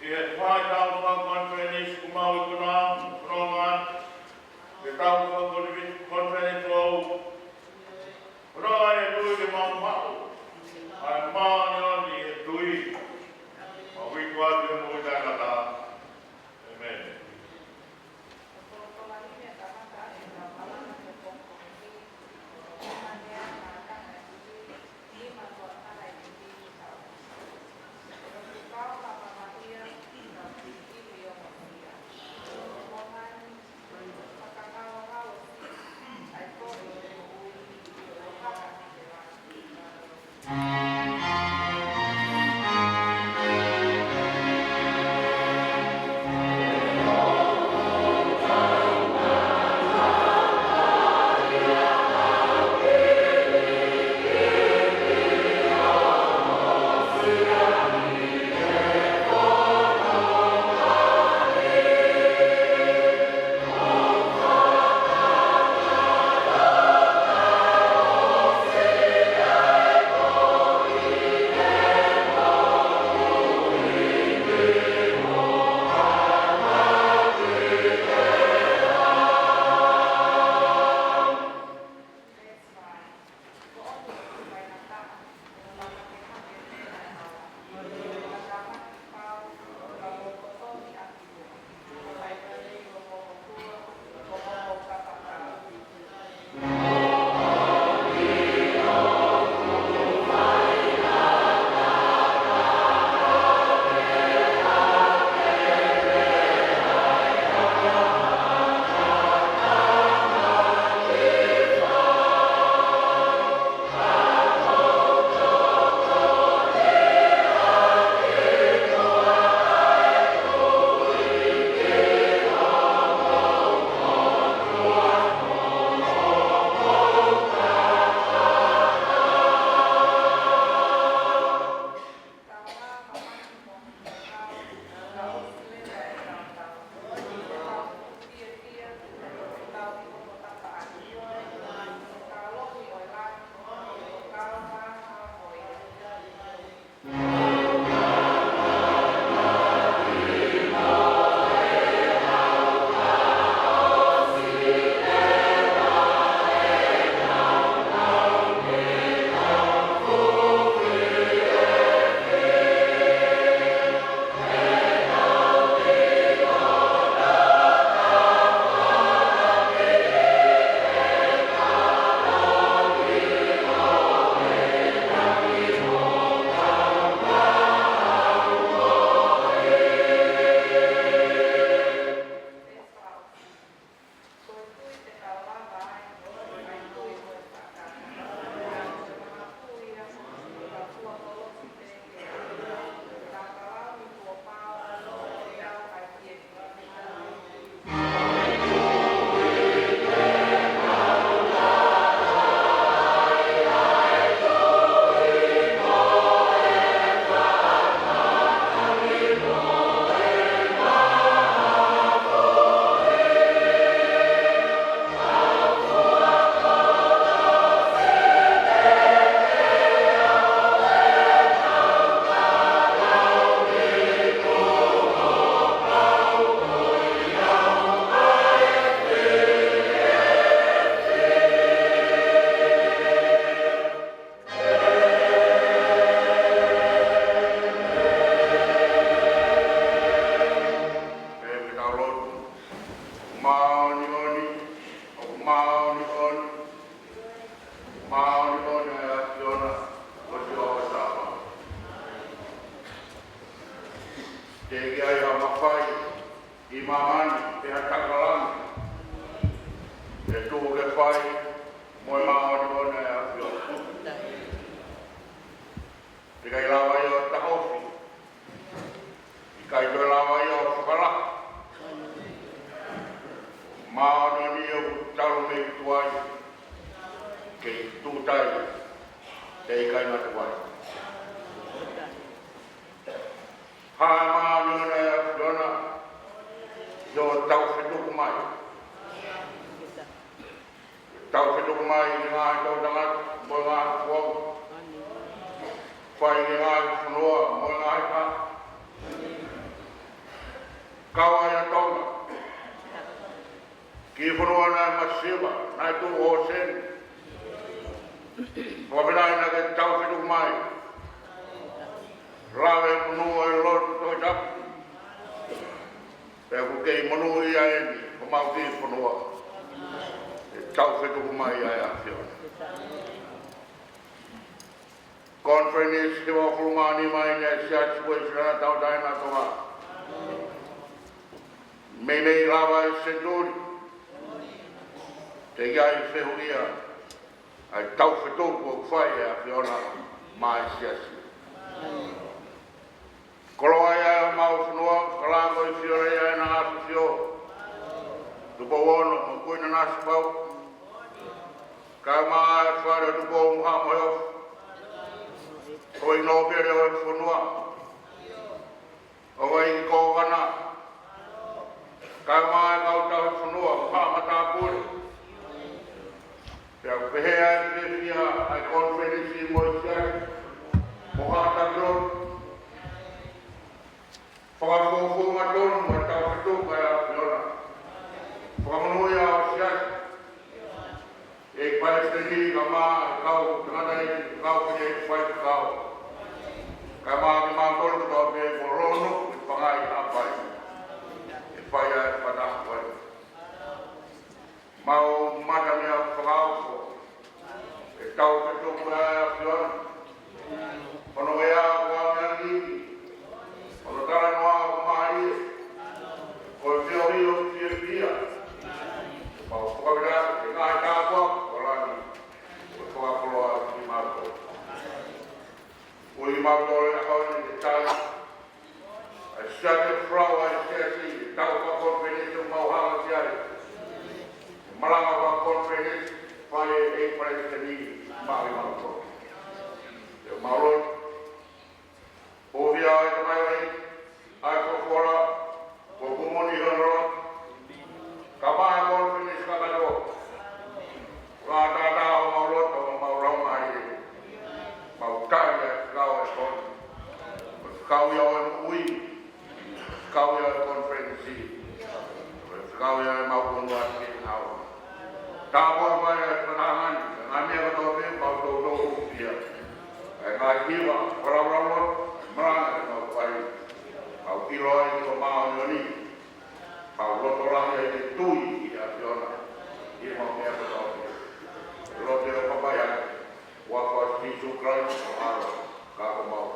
Iet whai tau whakonferenis kumau ikuna, rongan, ke tau whakonferenis wau, rongan e tui ke mau mau, ai mau ni e tui, ma wiku atu e mui tāngata. Amen. Tau ke tuk mai ngā tau tangat mo ngā kuau. Whai ngā whanua mo ngā hika. kawa ya tonga. Ki whanua na masiwa, nai tu o sen. Wawinai na ke tau whitu mai. Rawe munua e lotu toi tapu. Pea ku kei munua ia eni, ko mau ki whanua. E tau whitu mai ai a whiona. Conference te wa fulmani mai ne siat suwe sira tau daina tonga. Menei rawa e senturi. Te iai whihuria. Ai tau whitupu o whai e a whiona mai siasi. Koloa ia e mau whanua, kalango i whiore ia e na asu whio. Tupo wono, mo kuina nasu pau. Ka maa e whare tupo o muha moyo. Koi no pere o e whanua. O wai ko wana. Ka maa e kau tau whanua, muha mata puri. Pea pehea e whia ai konferensi mo i siai. Moha takror. Whakafufunga tonu ma tau whituka e a whiona. Whakamanui a o siai. E paesteni ka maa e kau tangata e kau kene e whai kau. Ka maa ki maa tolu ka tau me ko rono e whangai a whai. E whai a e whataha whai. Mau mata mea whakau ko. E tau whituka e a whiona. Ono e a kua mea nini. Ono tara noa o maari. O e whiori o tia pia. Mau whakawira e ngāi tāpua. Orani. O e whakapoloa ki mātou. O i mātou e haone te tāna. A siate whrau ai siasi. E tau ka konferensi o mauhanga siare. Malanga ka konferensi. Whae e paesteni. Māi mātou. E mauroi. O hia e tamai wai, ai kokora, o kumoni honoro, ka maa konfinis ka kato. Rā tātā o maurota o maurau mai e. Mau kai e kau e kon. Kau ia o e mui, kau ia e konfinisi. Kau ia e mau konua ki hau. Tāpua mai e whanahani, ngā mea kato te, mau tau tau upia. E ngā hiwa, wharawarawa, Maranga e mau whai, au kiroa i o maa o ni, au lotorahi e te tui i a whiona, i mau mea katau. Lote o papaya, wako a Jisu Christ o aro, kako mau.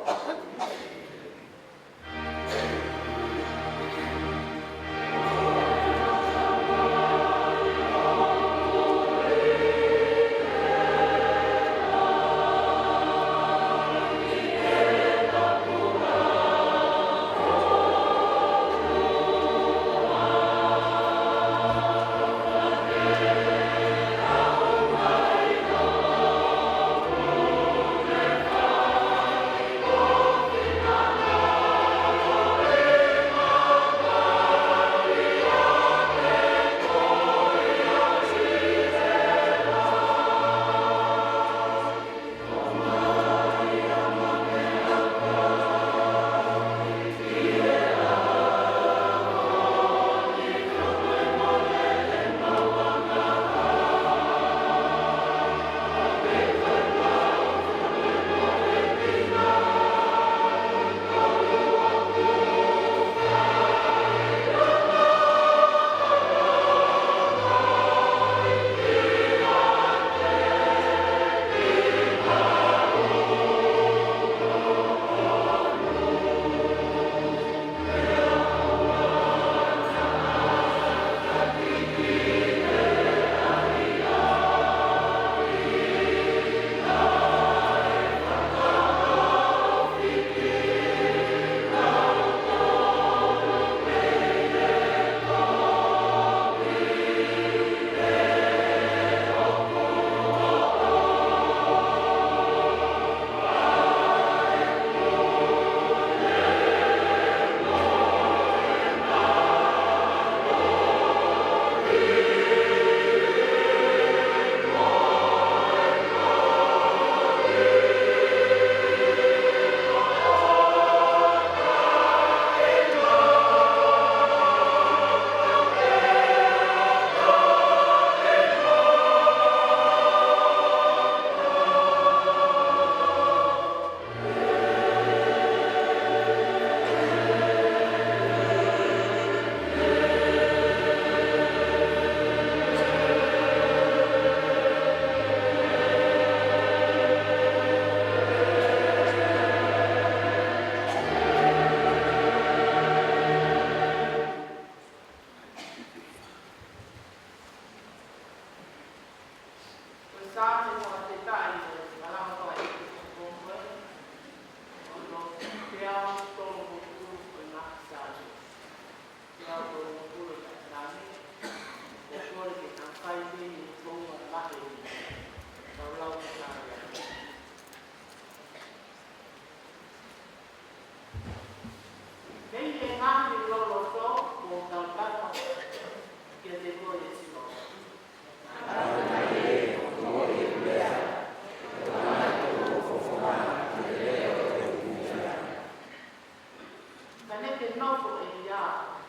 te nofo e ia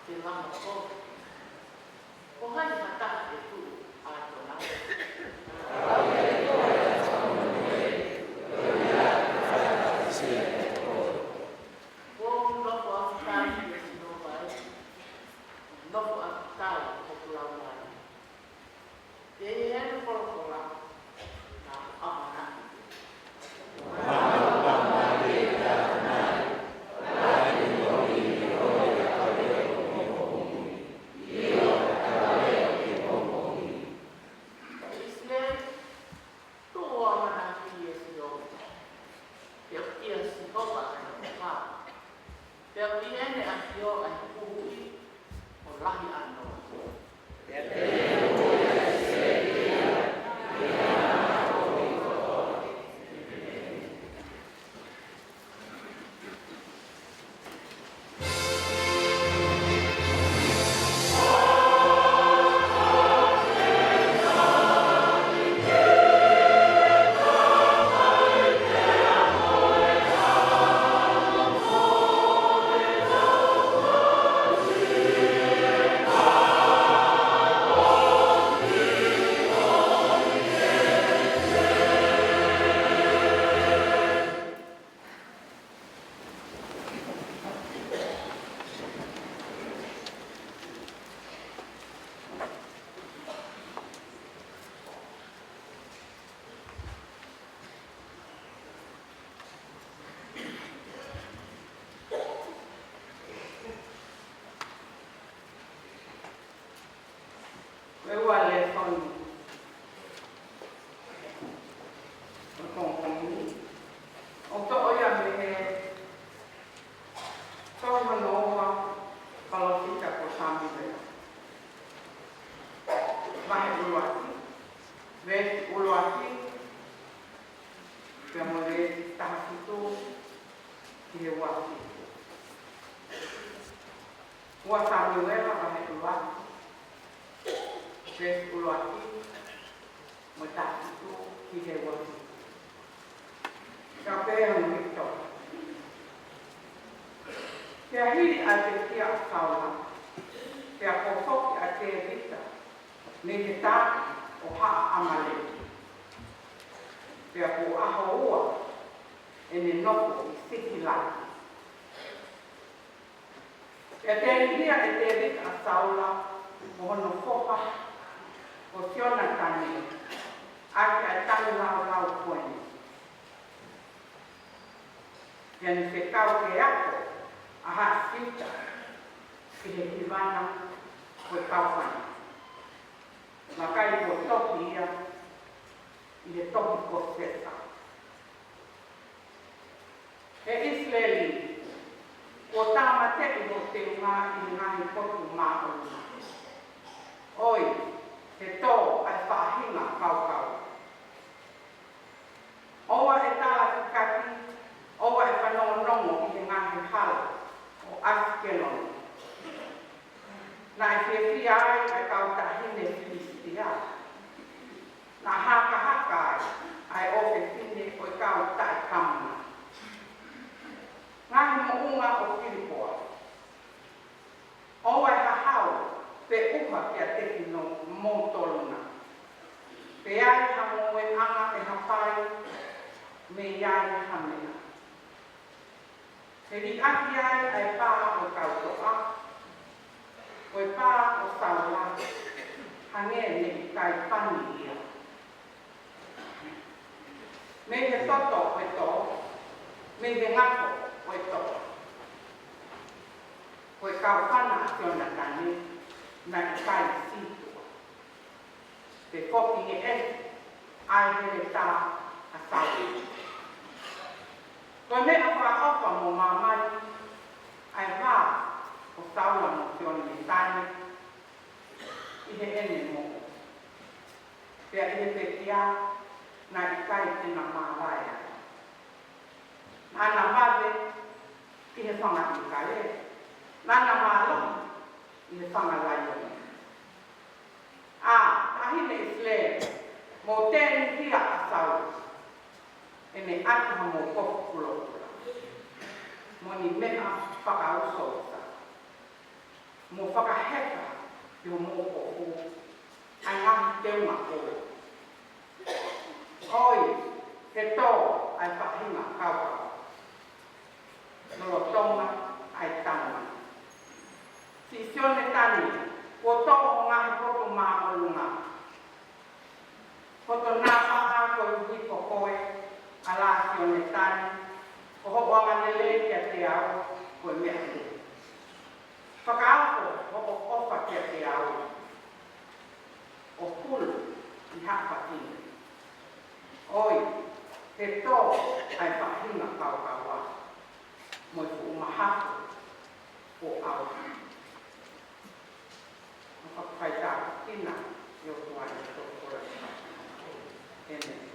te lama ko. O hai mata e tu a tona. O nofo a tai e sino vai. Nofo a tai o kula mai. Te e ene kolokola na amana. Moni mea whakausosa. mo whakaheka i o mōpoku, ai ngahi te unga koe. Oi, te tō ai whahinga kaukau. Nolo tonga ai tanga. Si sione tani, ko tō o ngahi poto mā o lunga. Poto nā paa koe hiko koe, a la sione tani, o hoko amanele kia te au, koe mea te. Whakaako, hoko ofa kia te au. O pulu, i hapa tine. Oi, te tō ai whahinga kaukaua. Moi fu umahako o au. Whakawhaita tina i o tuai o tō kora. Amen.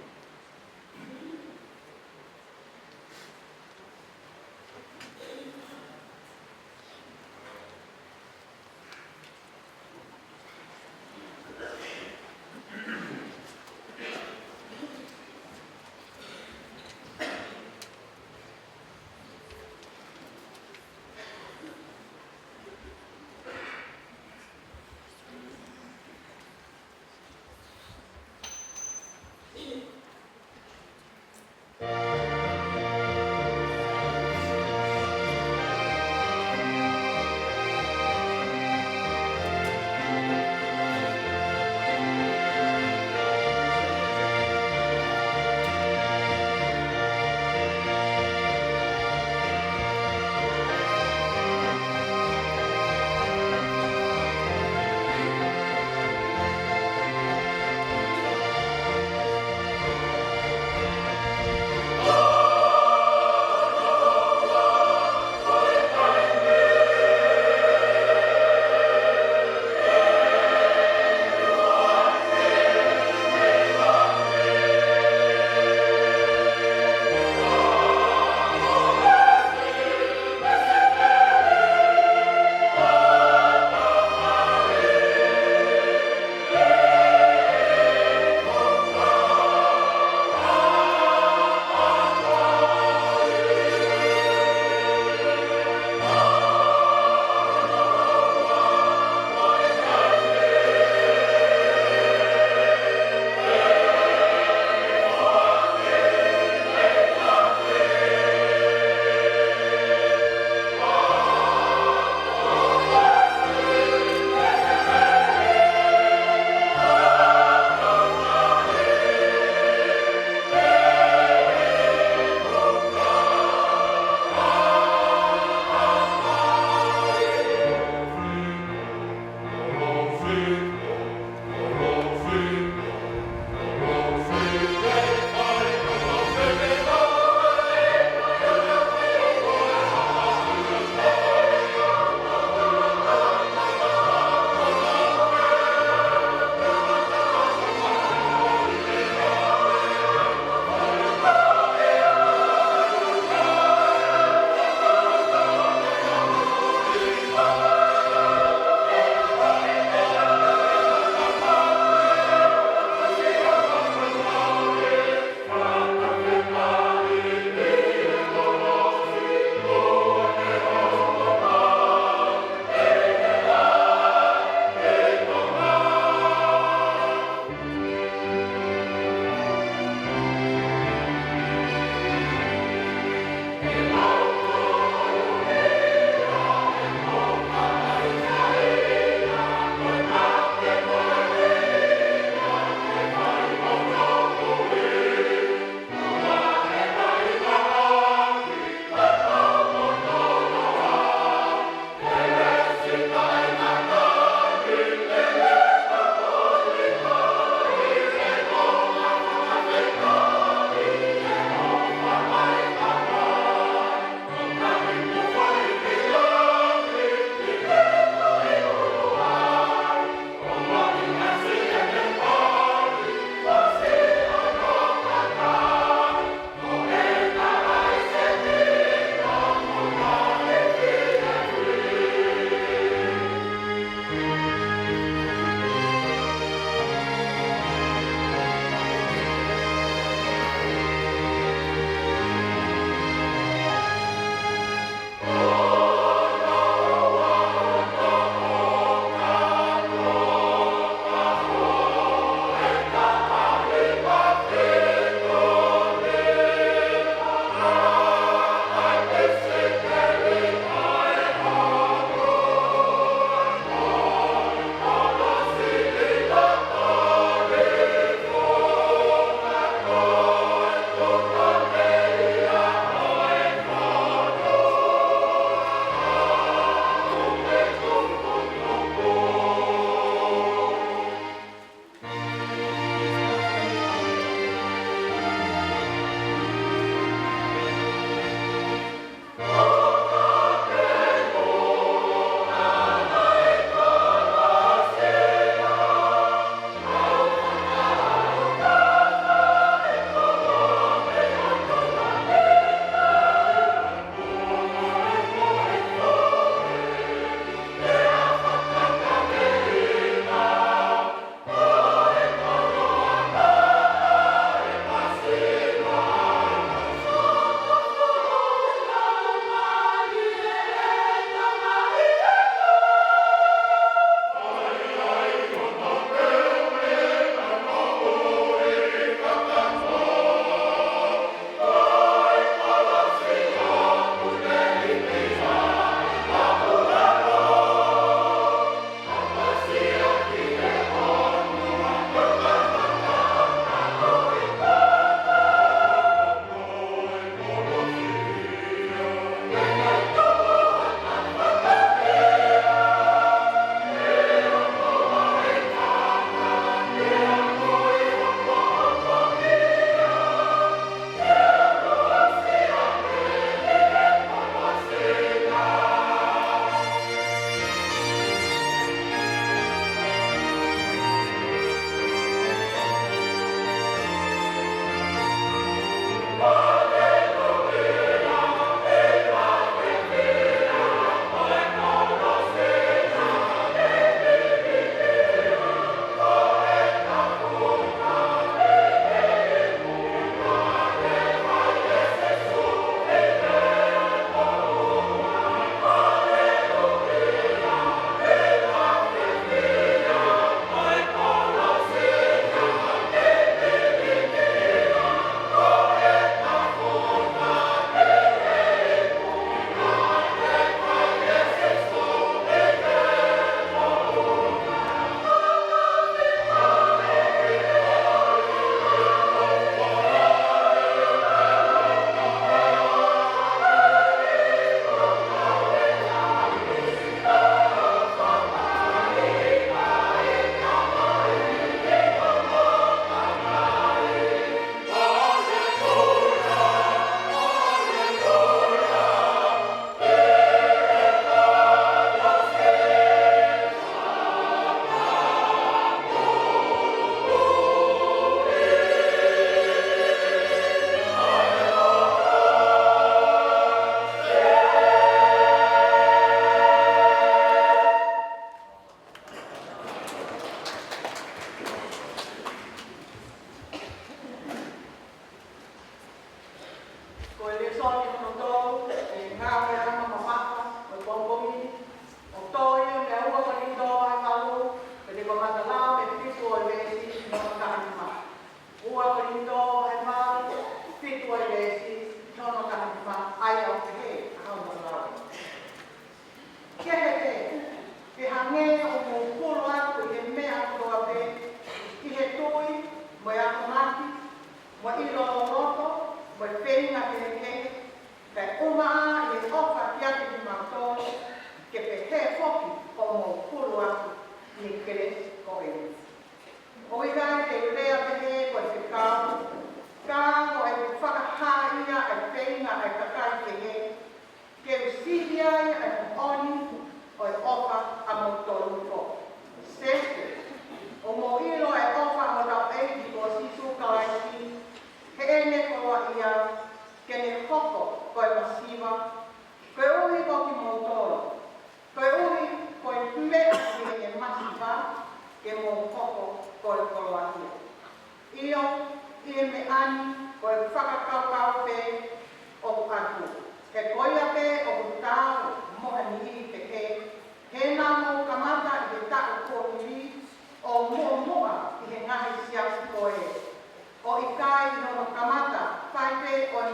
Thank you.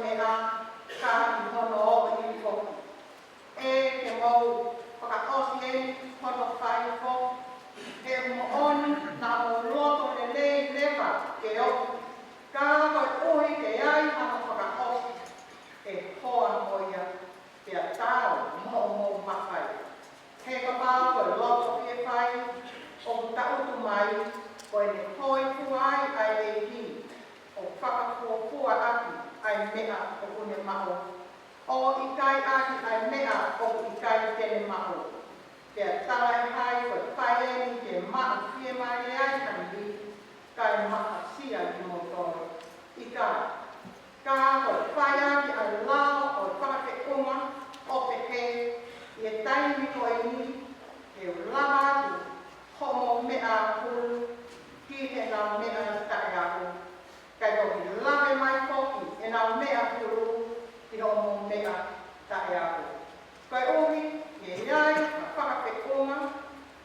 mea ka I hono I foki. E ke mau whakaosi e hono whai foki. E mo oni na mo loto le lei lewa ke o. Ka koe uhi ke ai hana whakaosi. E hoa moia te a tau mo mawhai. He ka pāo koe loto e whai o tautu mai koe ne hoi fuai ai e hi. O whakafuafua aki ai mea o une maho. O I kai aki ai mea o I kai tene maho. Te tala e hai koe whae ni te maha fie mai ai kanbi. Kai maha sia I motono. I kai. Ka koe whae aki ai lao o whakate unga o te he. I e taimi koe ni. E lava tu. Homo mea kuru. Ki he nā mea tae aku. Kai toki lawe mai foki e nā mea kuru I homo mea tae aku. Kai uhi e iai a whakapekunga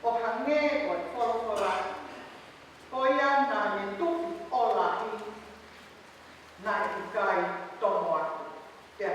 o hange o e whorowhora. Ko ia nā ne tuki o lahi nā e kai tomo aku. Te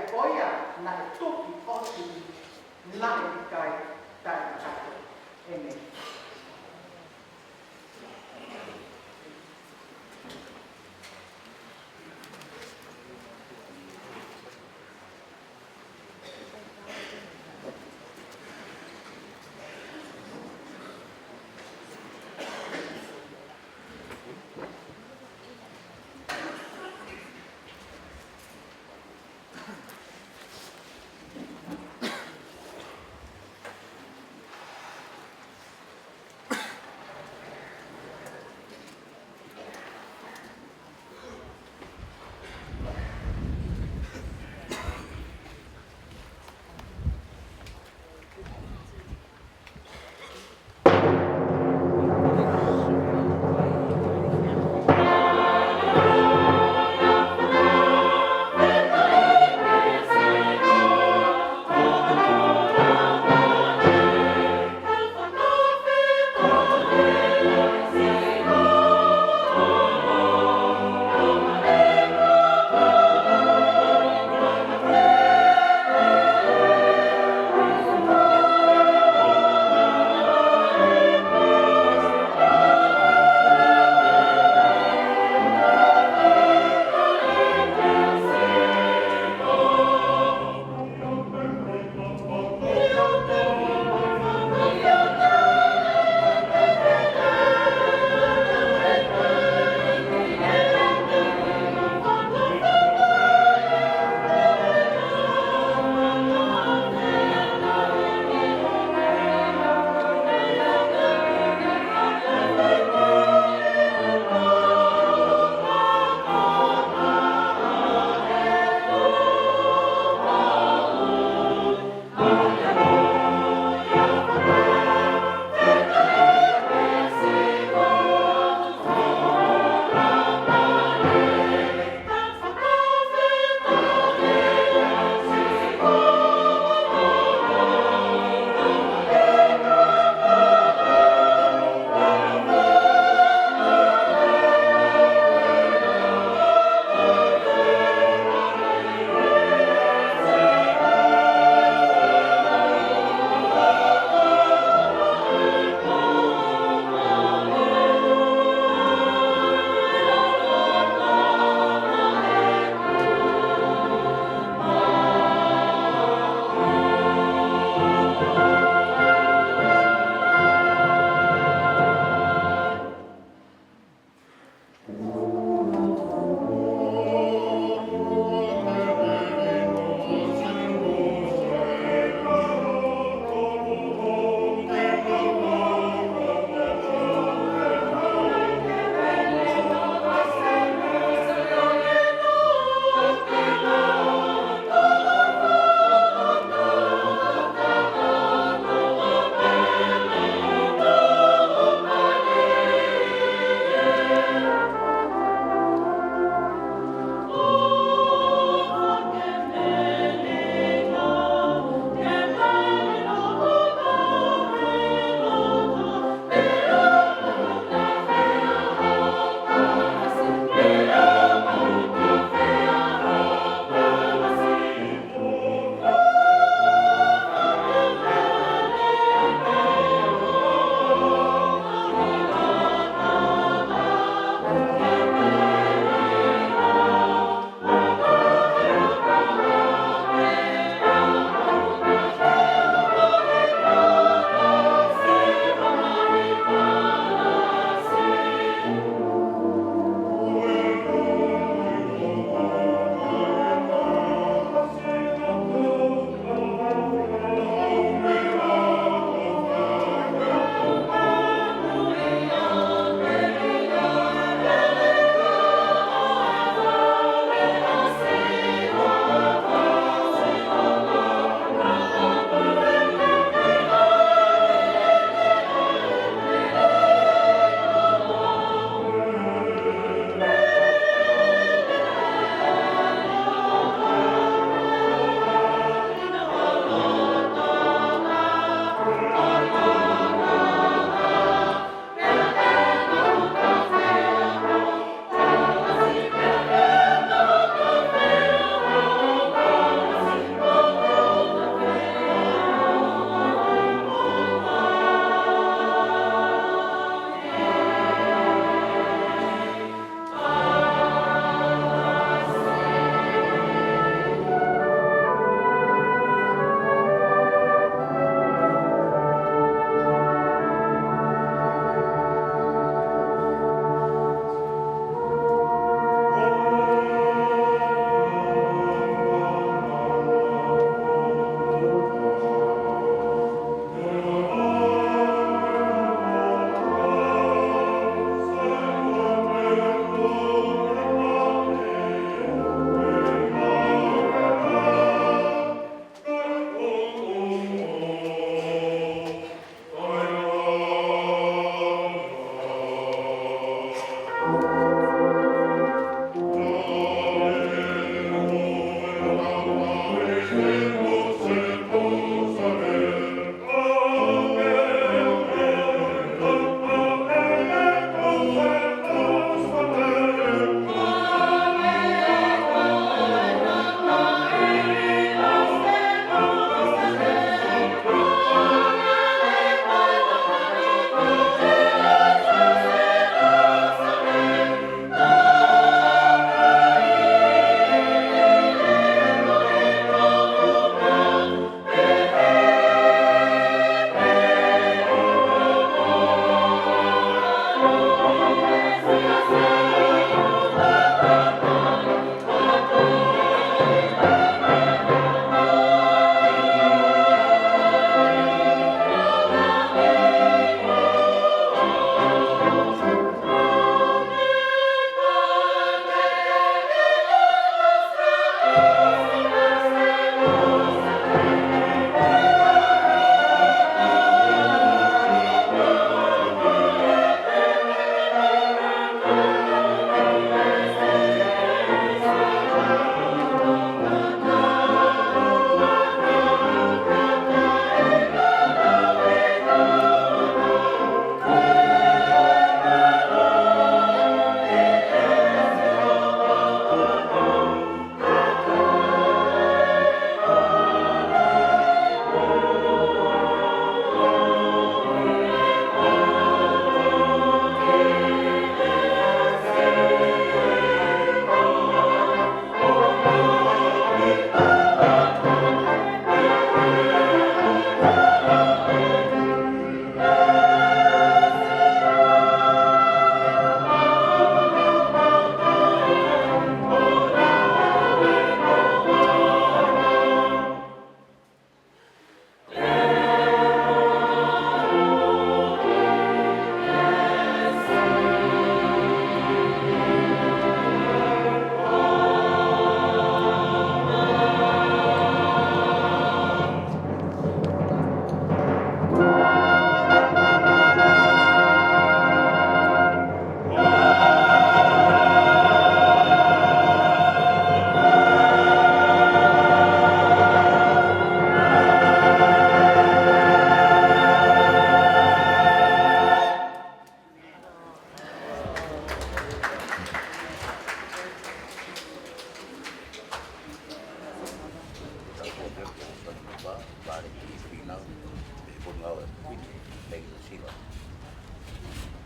pegi silo.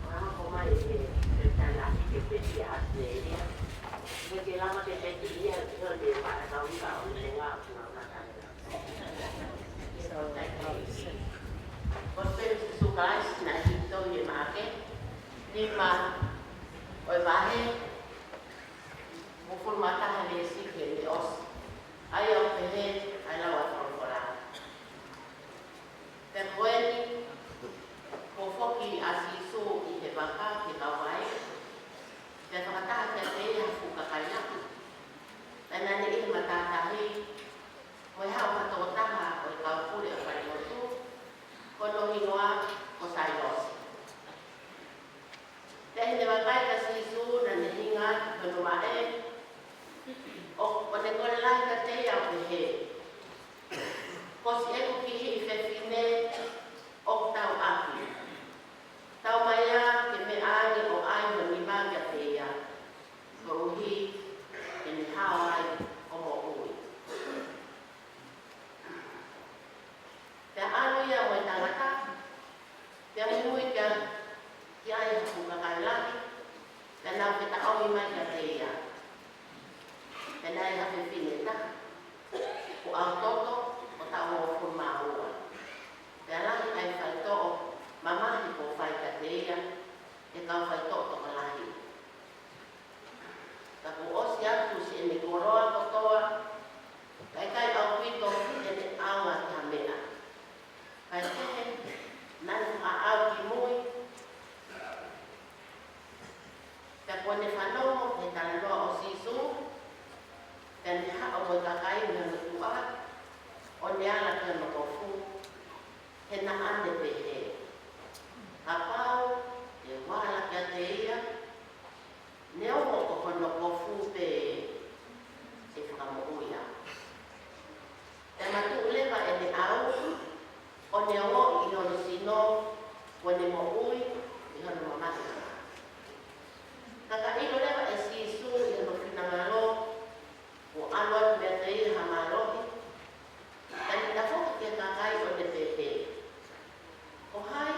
Orang koma ini rencana que pedía seria. Porque lama que pedía yo de para tahun-tahun lewat Você suka na hito ye make lima oi bahe mo formata hale si ke os ayo pehe ala wa formora te koeni ko foki asiso i te baka ke kawai te whakataha te te hafu kakaina nana ni i matatahi mo hau katotaha o kaupure o karimotu kono hinoa ko saios. Te bakai ka sisu na hinga kono mae o kone kone lai ka te au pehe. Ko si eku kihi i whewhine o tau aki. Tau maia ke me ai o ai mo ni maga te ia. Ko uhi e ni hao ai o mo ui. Te anu ia mo tangata, te mui ka ki ai hapu kakalaki, te nau ke ta au mai ka te ia. Te nai hape pineta, o au toto o ta o fuma ua. Te alahi ai whai to'o, mamahi ko whai ka te ia, e kau whai to'o to kalahi. Ka ku osi atu si e ni koroa kotoa, kai au pito e ni awa ki hamea. Kai tehe, nanu a au ki mui. Te kone whanomo te taloa o sisu. Te ni hao mo kakai na nutua. O ni ala te makofu. He na ane pehe. Ka pau, te wala kia te ia. Ne omo ko hono kofu pe e whakamouia. Te matu ulewa e ni au. O ne o i hono sino, o ne mo ui, i hono mamati. Kaka ilo lewa e sisu i hono whinangalo, o alwa mea te i hamarohi. Tani na foka kia kakai o ne pepe. O hai,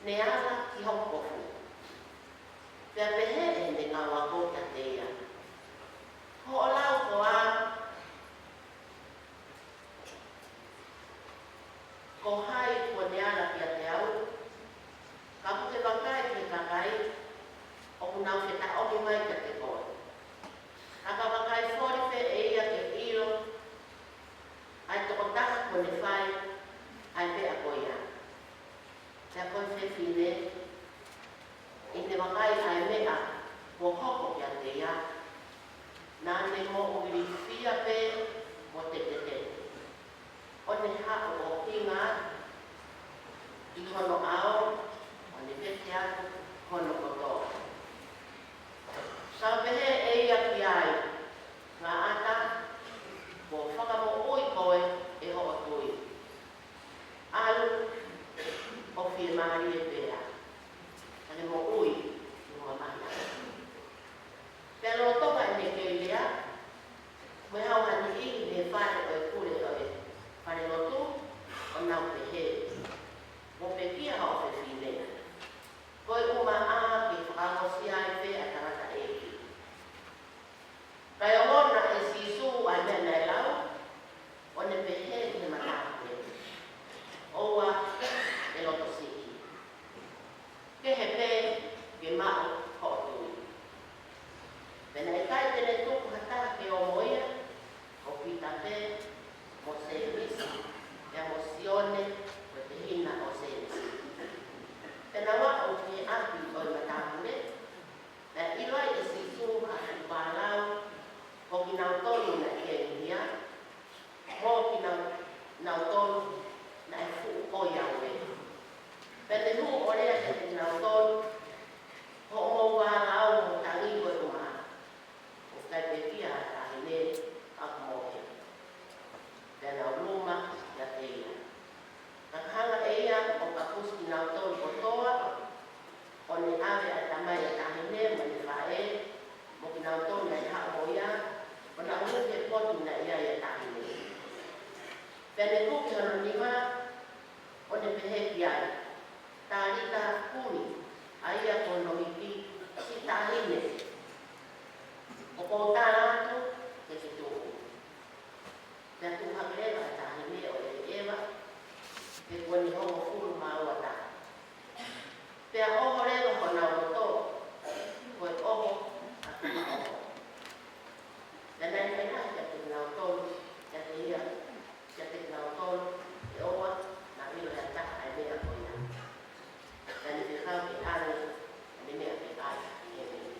ne ala ki hong kofu. Pea pehe e ne ngā wako kia te ia. Ho o lau ko a, ko hai ko ne ala pia te au. Ka puke wakai ke kakai, o kunau ke ta omi mai ka te koe. Ka wakai fori fe e ia ke ilo, ai toko taka ko ne whai, ai pe a koe ia. Te a koe fe fine, i te wakai ai mea, ko hoko kia te ia. Nā ne mo uri fia pe, mo te te te. O ne hao o kinga, i hono ao, o ne pete aku, hono kotoa. Sa pehe e ia ki ai, ngā ata, ko whakamo ui koe e ho o tui. Alu, o whie maari e pēra. Ane mo ui, i mua mana. Pea lo toka e ne kei lea, me hau hani i ne whare o e kure o e. Whare lotu, o nau pehe. Mo pe kia hao pe whine. Koe uma a ki whakamosi ai pe a tarata e ki. Kai o mona e sisu ai mea nei lau, o ne pehe ne matake. Oua e loto siki. Ke he pe, ke mao ho tui. Pena e kai tene tuku hata ke o moia, o pita pe, mo servisi, e emosione, o te hina o servisi. Pena wa o ki api o i matakune, na iloi e sisu a tupalau, o ki nau tonu na ke india, mo ki nau tonu na e fu o iawe. Te oho reo kona o tō, koe oho a tū oho. Tēnei mena, kia te nao tōru, kia te ia, kia te nao tōru, te oa, na mio hea taka e mea koina. Tēnei te kau ki tāre, ne mea te kai, e mea.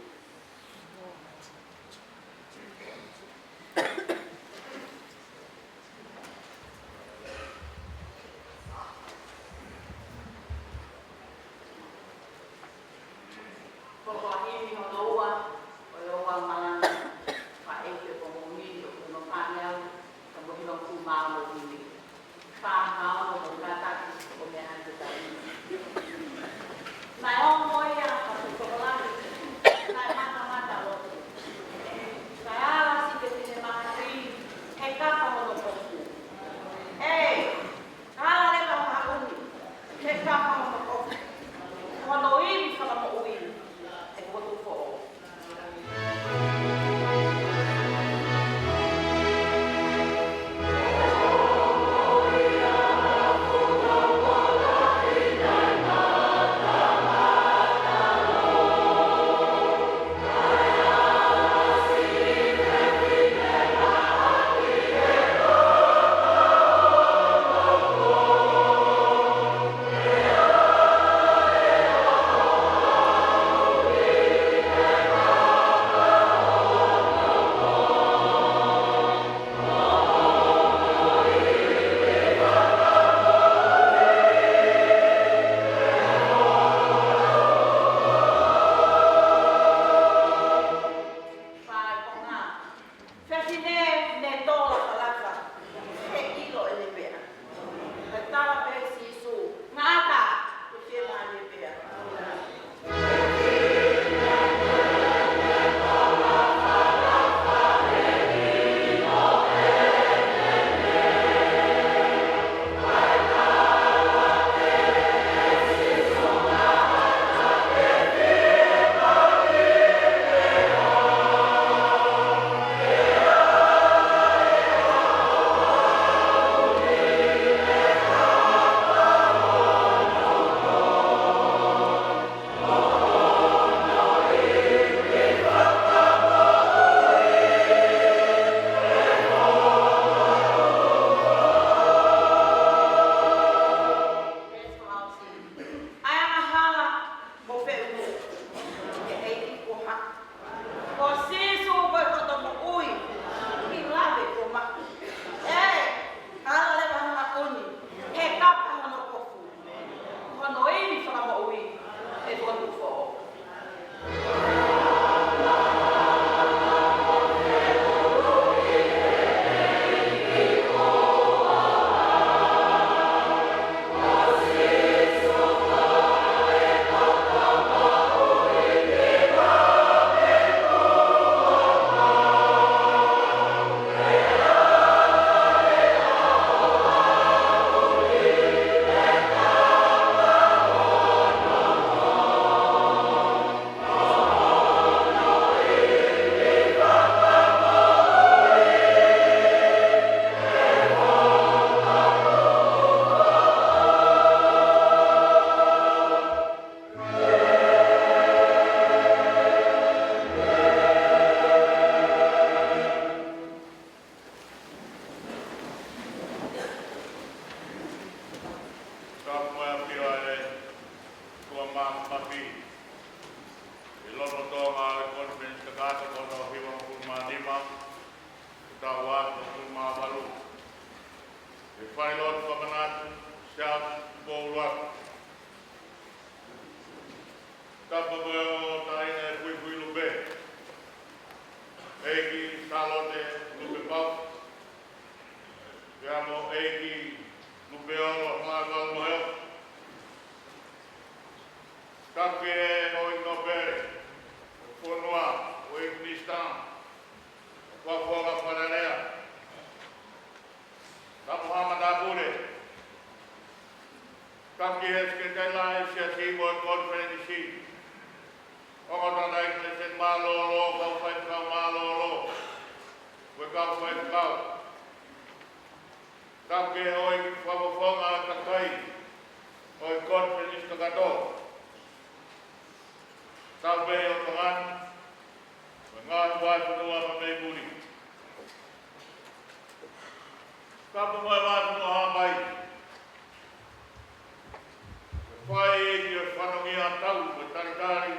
whai e ki o whanongi a tau o tarikari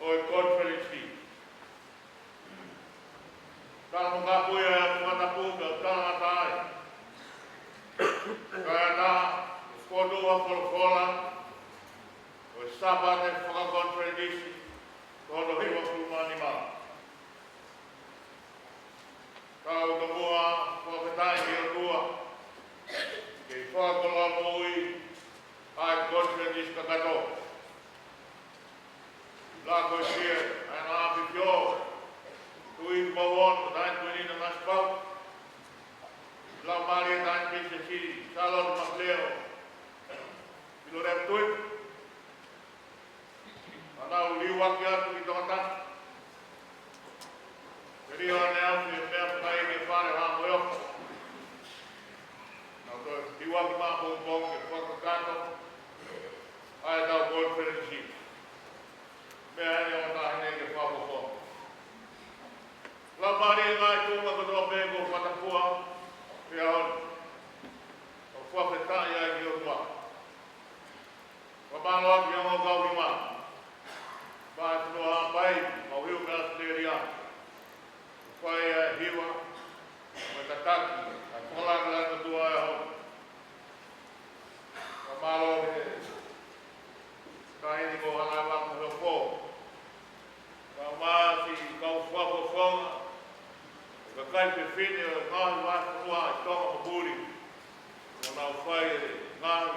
o e conference. Tāna mga puia e whatapuka, tāna tāi. Kaya nā, whodua wholwhola, o e sapate whakakonferenisi, kono hiwa kumani mā. Kau ka mua, whakatai ki o tua, kei whakakola mui, ai konferenisi ka kato. Lako e sia, ai nā api pio, tui mawon, tain kuinina naspau, la Maria tain pisa si, salon makleo, pilo rep tui, anau liwak ya tu ito katan, jadi ane au si mea pai ke whare hango yo, nau to liwak ma pong ke whakakato, ai tau konferensi, mea ane o tahine ke whakakong. La Maria ngai tunga ko no pe ko patapua pe on. O fua pe ta ya ki o tua. Wa ba lo ki o ga wi ma. Ba no ha pai o hiu ka steria. Fa ya hiwa. Wa ta ta ki a kola la ko tua ya ho. Wa ba lo ke kai ni ko hala wa ko fo. Wa ma si ka fua ko fo. Ka kai pe fine o ngāhi wākua i tonga o buri. O nau whai e ngāhi.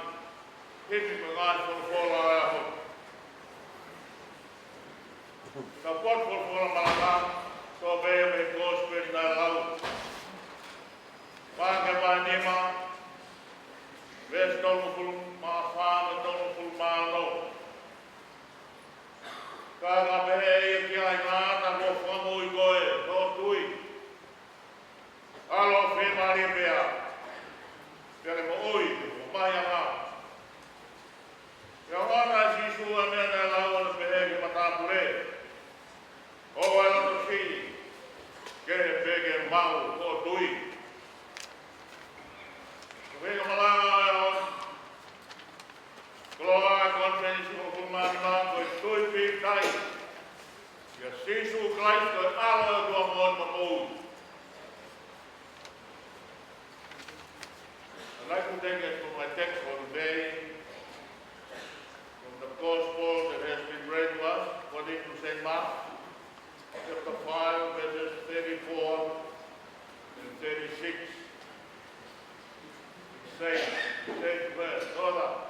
Hipi me ngāhi wholofola ai aho. Ka pot wholofola malaka. Tō bea me kōsperi nai lau. Wāke mai nima. Ves tonu fulu mā whāma tonu fulu mā no. Ka ngā pehe e ki ai ngāta ko whamu i koe. Tō tui. Alo fe mari bea. Pere mo oi, mo mai anga. Ya wana si sua me na lawa na pehe ki matapure. O ala to fi. Ke pege mau o tui. Vega malanga ya on. Kloa konferensi mo kumani ma ko tui fi tai. Ya sisu klais ko ala do mon mo oi. I'd like to take it from my text for today, from the Gospel that has been read to us, according to St. Mark, chapter 5, verses 34 and 36. It says verse, Father,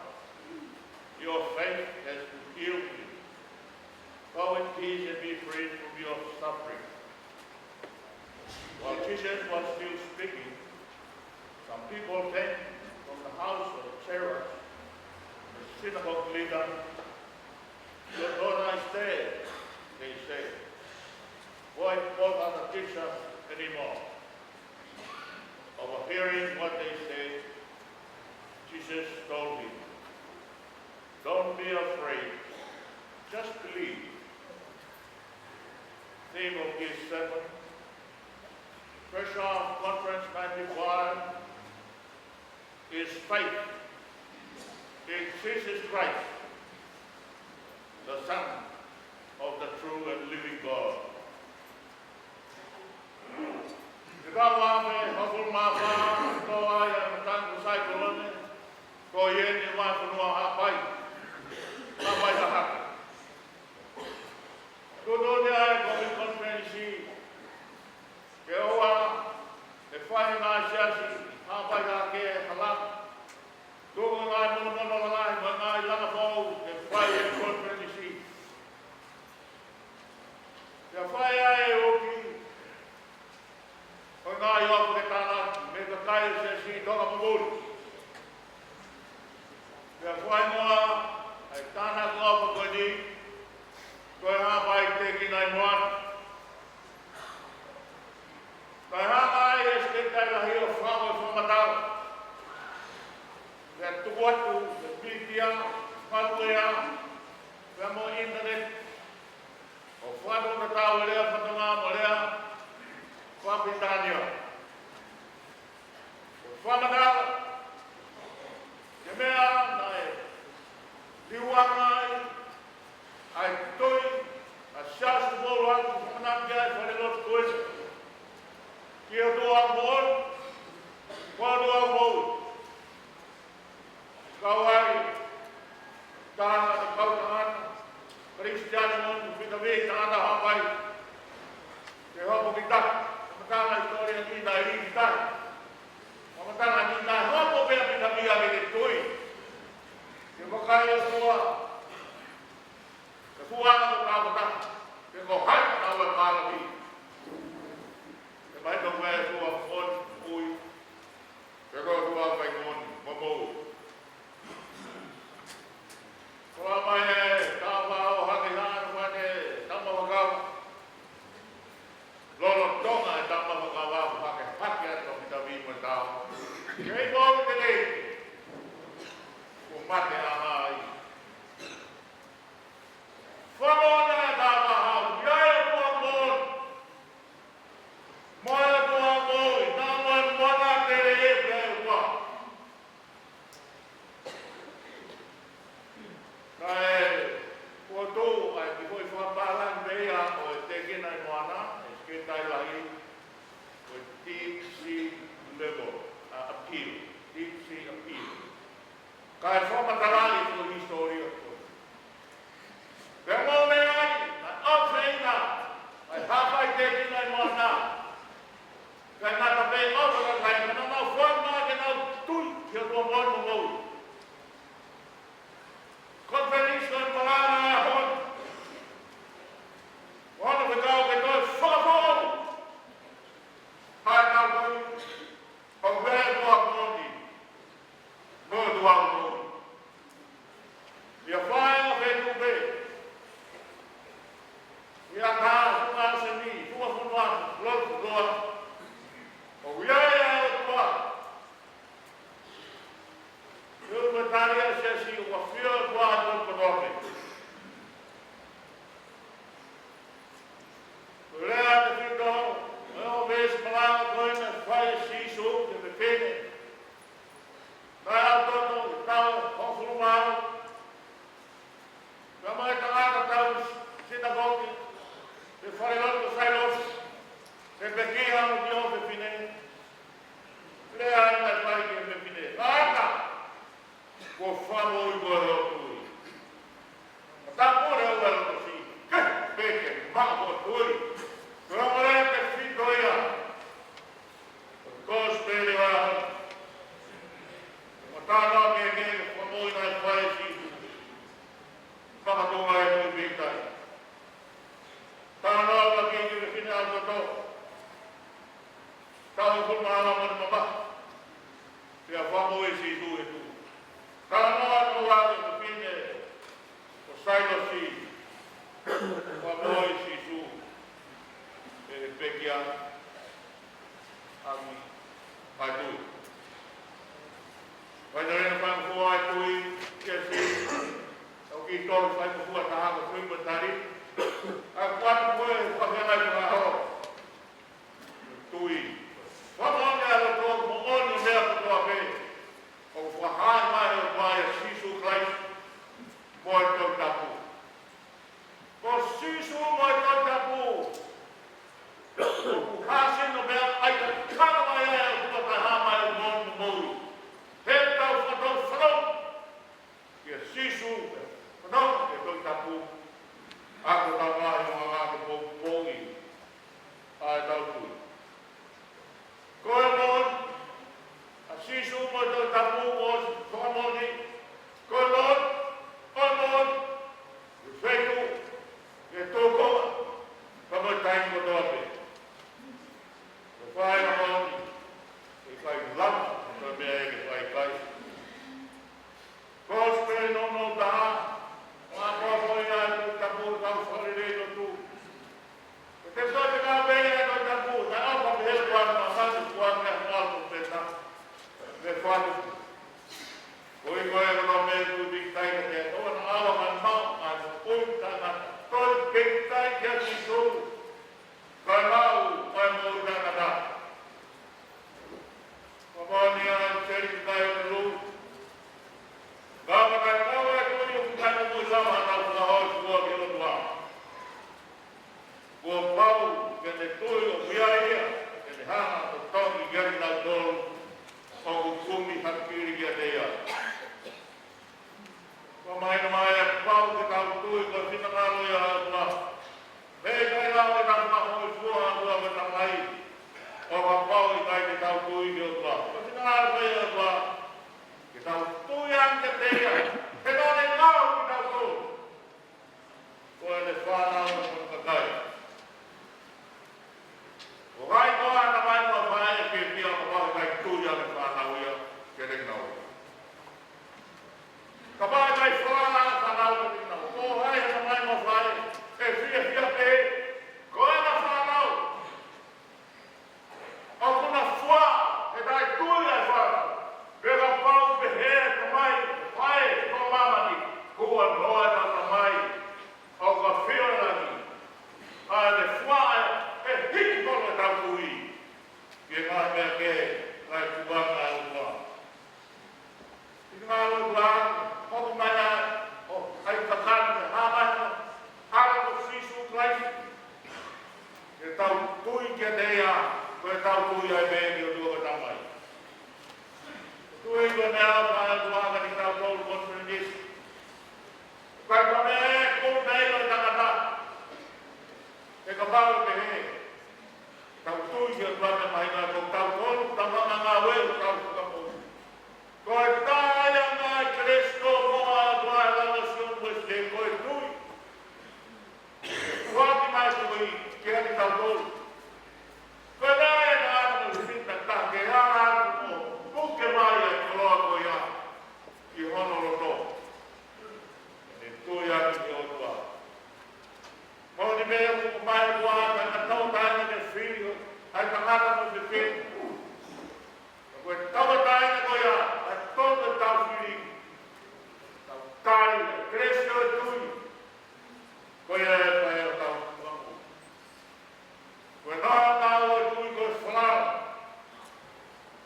your faith has healed you. Go in peace and be freed from your suffering. While Jesus was still speaking, some people came from the house of Jairus, the synagogue leader. Your daughter is dead, they said. Why bother the teacher anymore? Overhearing what they said, Jesus told him, don't be afraid, just believe. Theme of his sermon, Pressure Conference 95, is faith in Jesus Christ, the Son of the true and living God. Ikawa me haful mafa ko aya matang usai kolone ko yeni wa funua hapai hapai hak. Todo dia ko konferensi ke oa e fai na siasi hapai ke halak. Dogo ngai mo no ngai mo ngai lana fo e fai e konferensi. Ya fai ai oki. O ngai o ke tana me ka kai se si toka mabul. Ya fai moa ai tana ko ko di. Ko hapai te ki nai moan. Kai hapai e se kai la hio famo fo matau. Ya tuatu, bidia, hardware, mo internet. O fado na tao lea fatonga mo lea Papitania. O famada. Kemea nae. whai o tua. Ka fuanga ko tau ta. Ke ko hai ka tau e mālawi. Ke mai tau mea tua on ui. Ke ko tua kai ngon mamou. Kua mai e tau wao hake hana wane tama wakau. Lolo tonga e tama wakau hake hake ato ki ta wima tau. Kei mou te le. Ko mate a mai. Whamona e tama hau. Iai e tua mon. Moe e tua moi. Nā moe mwana te le e pēr ua. Kai kua tō ai ki hoi whapalang mea o e te kena i moana, e sketai lahi, o e deep sea level, appeal, deep sea appeal. Kai whamatarali ko historia ko. Pea mō mea ai, ai awhenga, ai hapai te kena i moana. Kai nata pe awhanga kai, mana nau whanma ke nau tui, kia tua moana mou. Conferência do Pará, olha o legal que nós falamos. Pai não foi, o velho amor, não do amor. E a pai veio do bem. E a casa não é assim, tua fundada, logo do ano. O velho é o tua. Eu me daria assim, uma filha do ano do nome. O Léo de Fidão, eu vejo falar coisa, faz isso, que me fez. Estava conformado. Minha mãe estava sinagoga, e falei logo que sai logo. Se pequena, no dia onde finei. Léo, mas vai que me finei. Ko whamo i mua reo tui. Tā kore au ero ko si. Kei, peke, maa mo tui. Kura marea te whitoia. Kos pere waha. Ma tā nā me whamo i nai whae si. Whakatonga e tui pitai. Tā nā ka ki me whine au kato. Tā hukun mahala mani mama. Pea whamo i si tu e tu. Kanoa no wāke me pine o sailo si wa moi si su e pekia ami mai tui. Vai na rena whangkua e tui kia si au ki tolu whai kukua taha ko tui matari a kwatu koe whakengai whahao tui. Whamonga alo tōku mo onu mea kutua pēi. O whahai mai o mai a Sisu Christ, moi tau tapu. Ko Sisu moi tau tapu. O kuhasi no mea ai ka kara mai ai o kuta tai hamai o monu moru. He tau whatau whanau. Kia Sisu, whanau ke tau tapu. Ako tau mahi o ngā ke pōngi. Ai tau tui. Koe mon, Sisu mo tau tapu o whamoni, kolon, kolon, whetu, e tōko, kamo taim ko tōpe. E whae moni, e kai lama, ka mea e ke whae kai. Kospe no no taha, ngā kōpoi a tu tapu tau wharere no tu. E te sote ngā mea e tau tapu, ta apa me he kuana ma manu kuana e ngātu peta. Me whanu. Koi koe kono me tu diktai ka te o na awa man mau an punta na toi diktai kia ki su. Ka nau mai mou tana ta. Kamani an teri kai o lu. Kama kai kawa e tui o kai mo mui sama na kua hoi kua ki o tua. Kua pau ke ne tui o whiaia ke ne hana o tongi gari na tolu. O kumi hakiri kia teia. Ko mai na mai e pau ke tau tui ko whina ngaro ia hatua. Mei kai rau e naka mahoi fua hatua me na mai. O ka pau i kai ke tau tui ki o tua. Ko whina ngaro ia hatua. Ke tau tui an ke teia. He nane whana mai ngā kong tau tolu, tamanga ngā weu tau kapo. Koe tāia ngā Kristo moa doa lama sion wes te koe tui. Waki mai tui, ke ani tau tolu. Koe tāia ngā anu whita tā ke ātu mo, puke mai e koloa koe ia, ki hono roto. E tui aki te otua. Moni mea kuku mai kua, kai tau tāina ke whirio, hai tangata mo te whirio. Koe tawa tāina koe ia, hai tōna tau whiri. Tau tāi, Kristo e tui. Koe ia e pai o tau wangu. Koe nā tau e tui koe whanara.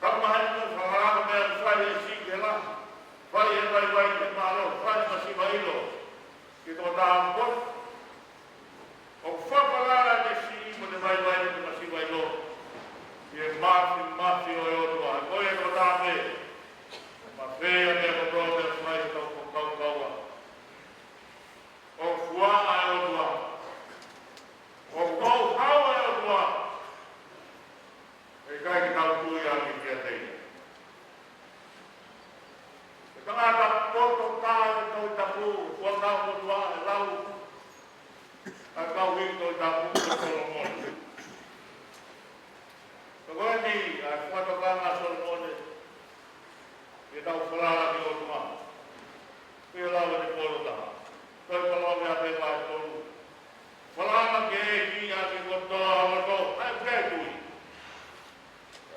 Tau mahani koe whanara mea whai e si ke la. Whai e wai te maro, whai masi mailo. Ki tō tā mpot. O whakalara te si mo te wai te masi mailo. Ki e mafi o e otua. Koe e tō tā me. Ma whea mea ko tō te whai tau ko kaua. O fuanga e otua. O kou hawa e otua. E kai ki tau tui a ki kia teina. E tangata poto tāi tau tapu, kua tau motua e lau. A kau hito i tapu e Solomone. Ka koe ni, a whatokanga Solomone, e tau whalala ki otua. Pia lau e te polo taha. Koe palau mea pe mai tolu. Whalala ke e ki a ki kotoa hawato, ai pia tui.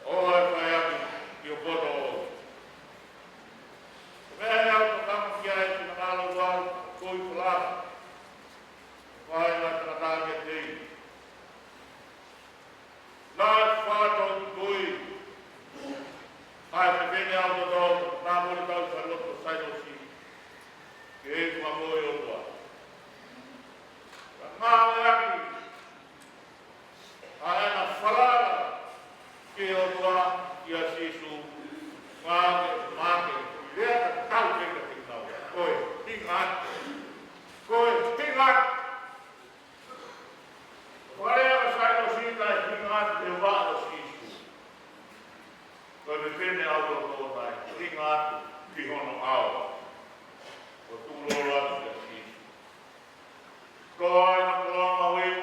O e whai aki ki o poto o. Mea e au takamu ki a e ki nakalo wau, koi whalala. Whai ngai takatāki e tei. Nā whātou tui. Hai te whene au to tō, nā mori tau whanoto sainosi. Ke e kua moe o tua. Ngā aki. Ai ana whalala. Ke o tua ki a sisu. Ngāke, māke. Lea ka tau kenga te kau. Koe, tingat. Koe, tingat. Wharea ka sainosi tai tingat te wā o sisu. Koe me whene au to tō tai. Tingat ki hono au. O tūloro atu te sisu. Koe na kolama weu.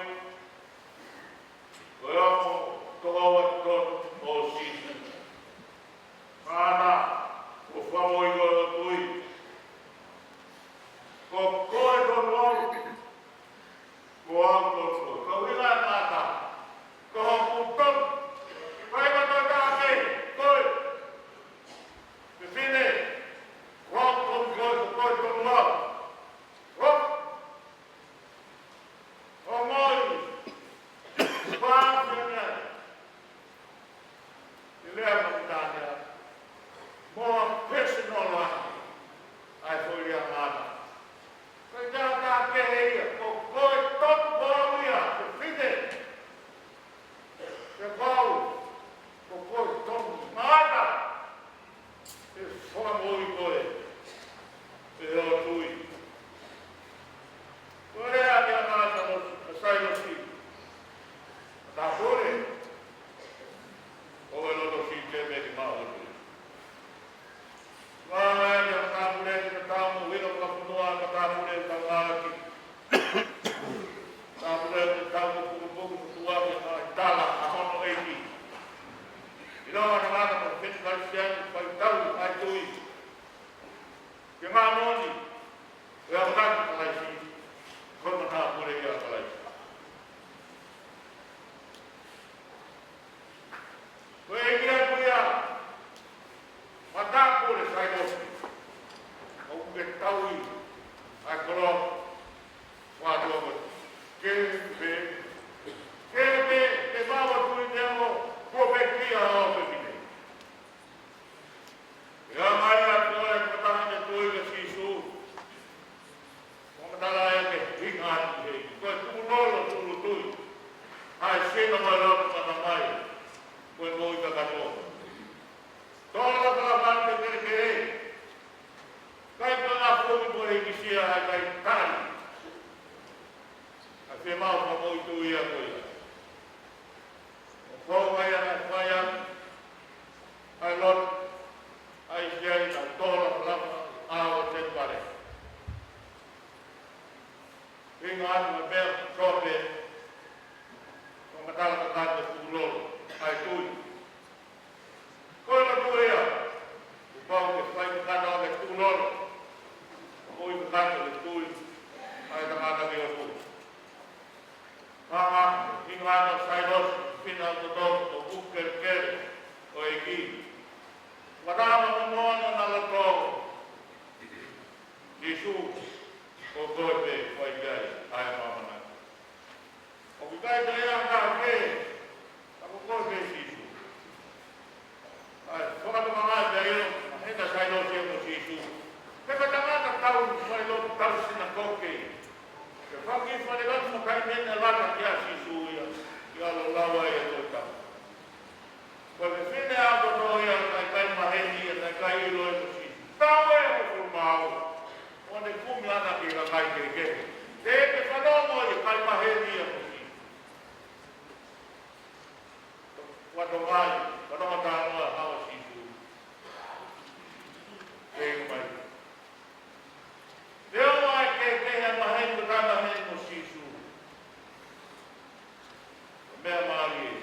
Koe omo toa tono o sisu. Kāna, ko whamoi koe o tui. Ko koe tono au. Ko au tono koe. Ko wila e māta. Ko hoku tono. Koe ka toi tāke. Koe. Te whine. Ko au tono koe. Ko koe tono au. Hop. O moi. Pāwhia. Te lea maki tātea. More personal one. Ai whoi a māta. Koe tā tāke heia. Ko koe tono koe ia. Te whine. Te pau. Ko koe tono māta. Te whamoi koe. Te o tui. Koe rea ki a māta no sainosi. Tā kore. O e loto si te me ki maa hotu. Ngā ea ki a tāpure ki ka tāmu wino ka whanua ka tāpure ka ngāki. Tāpure ki tāmu kukupuku kutua ki ngā tala a hono eiki. I noa ka ngāta ka whitu Christiani whai tau ai tui. Ki ngā noni. E a ngāki kalaisi. Kona tāpure ki a kalaisi. Koe e kia kuia, matāpore sainosi, o kuke taui, ai koro, wātua koe, kepe, te māua tui te amo, kope kia hao pepine. E a mai a koe, katahane tui ka sisu, komatala e ke hinga ati hei, koe kumunolo tulu tui, ai sena mai rautu kata mai, koe moi ka kato. Tōla kala mante kere kere. Kai ka ngā whoi mo hei kisia hai kai tari. A whe mau ka moi tu ia koe. O Kau wayang ai lot ai siai na tola lama ao te pare. Inga atu me sope o matala katata tulolo ai tui. Koe na tui ia, upau ke whai katata o me tulolo, oi katata le tui ai tangata ki o tui. Mama, inga atu sairos, pina o tau o ukerkere o eki. Marama momoana na lato. Yesu o koe pe whai gai ai mamana. O ki kai te ea ka ke, ako koe pe Yesu. Ai, whakatu mangai pe eo, heta sai lo se mo Yesu. Peka tangata tau whai lo tau sina koke. Ke whaki whai gatu mo kai mene lata ki a Yesu ia, ki alo lawa ia toi tau. Koe me whine a koto ia, kai maheni ia, kai ilo e mo Yesu. Tau e o kurmau. One kumi ana ki ka kai ke ke. Te ke whanomo i kai maheni a kusi. Wato mai, whanoma tānoa hawa sisu. Te mai. Te o mai ke hea maheni ko tā maheni mo sisu. Mea maari e.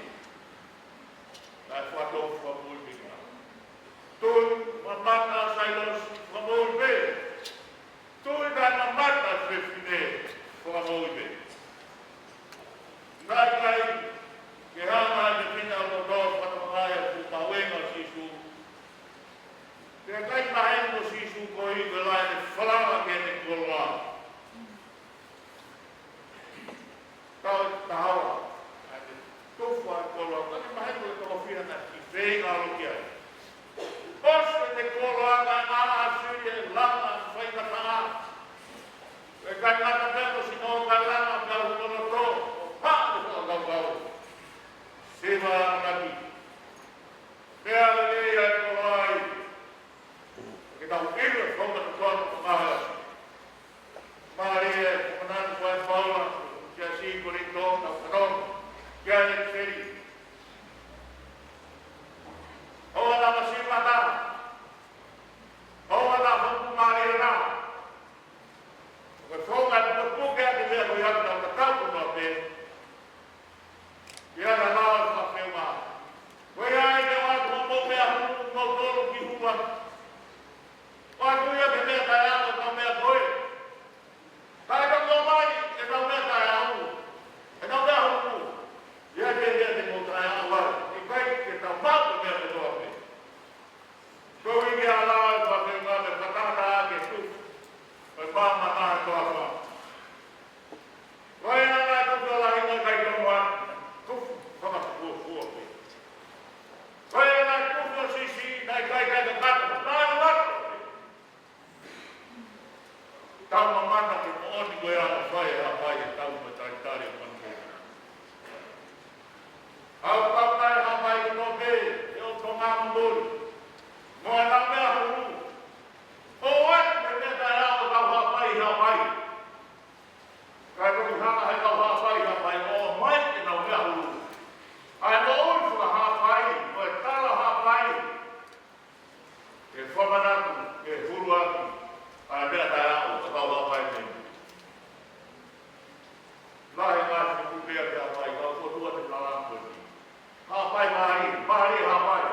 Nai whatofu whamui minga. Tui, mamata sailos whamui me. Tui da na mata whiwhine ko a moibe. Nai kai, ke hama te pina o tō whatamai a ku mawenga sisu. Te kai mahen mo sisu ko i te lai te whalanga ke te koloa. Tau e tahawa, a te tofu a koloa, ka te mahen mo te tō whiana ki whenga roki ai. Os te koloa ka ngā suri e langa whaingatanga. E kai ngata pēko si nō kai langa ka ukono tō, o pāne ko a kau. Sewa anaki. Mea le ia e koloa ai. Ke tau iru e whonga te tōna ko maha. Mahari e whananu koe whaula, kia si kori tō, tau whanonu, kia e tseri. Hoa la masimata. Hoa la hongu maari e nā. Koe whonga te puke a te mea koe atu tau ka tau kutua pe. Ia na lawa whawheu maa. Koe ai te watu mo mea hunu mo tolu ki hua. Watu ia te mea tai anga tau mea koe. Kai tau mai e tau mea tai anga. E tau mea hunu. Ia te mea te mo tai anga wai. I kai te tau mau te mea te toa pe. Koe ike a lawa whawheu maa me whakata ake tu. Koe pāma nā toa wha. Koe nā nā tuku ala hinga kai tono a tufu whakata fua pe. Koe nā tuku a sisi nai kai kai ka kata. Nā wako pe. Tau mamata ki mo oni koe ana whai a whai e tau me tai tari o manke. Au tau tai ha mai ki no pe. E o tō ngā mbori. Moa nā mea huru. O wai, me mea tai ao tau hawhai hawhai. Kai roki hana he tau hawhai hawhai, o mai ke nau mea huru. Ai mo oi wha hawhai, o e tala hawhai. E whamanatu, e huru atu, ai mea tai ao tau hawhai mea. Lahi ngā te kupea te hawhai, kau kotua te plalanko ni. Hawhai maari, maari hawhai.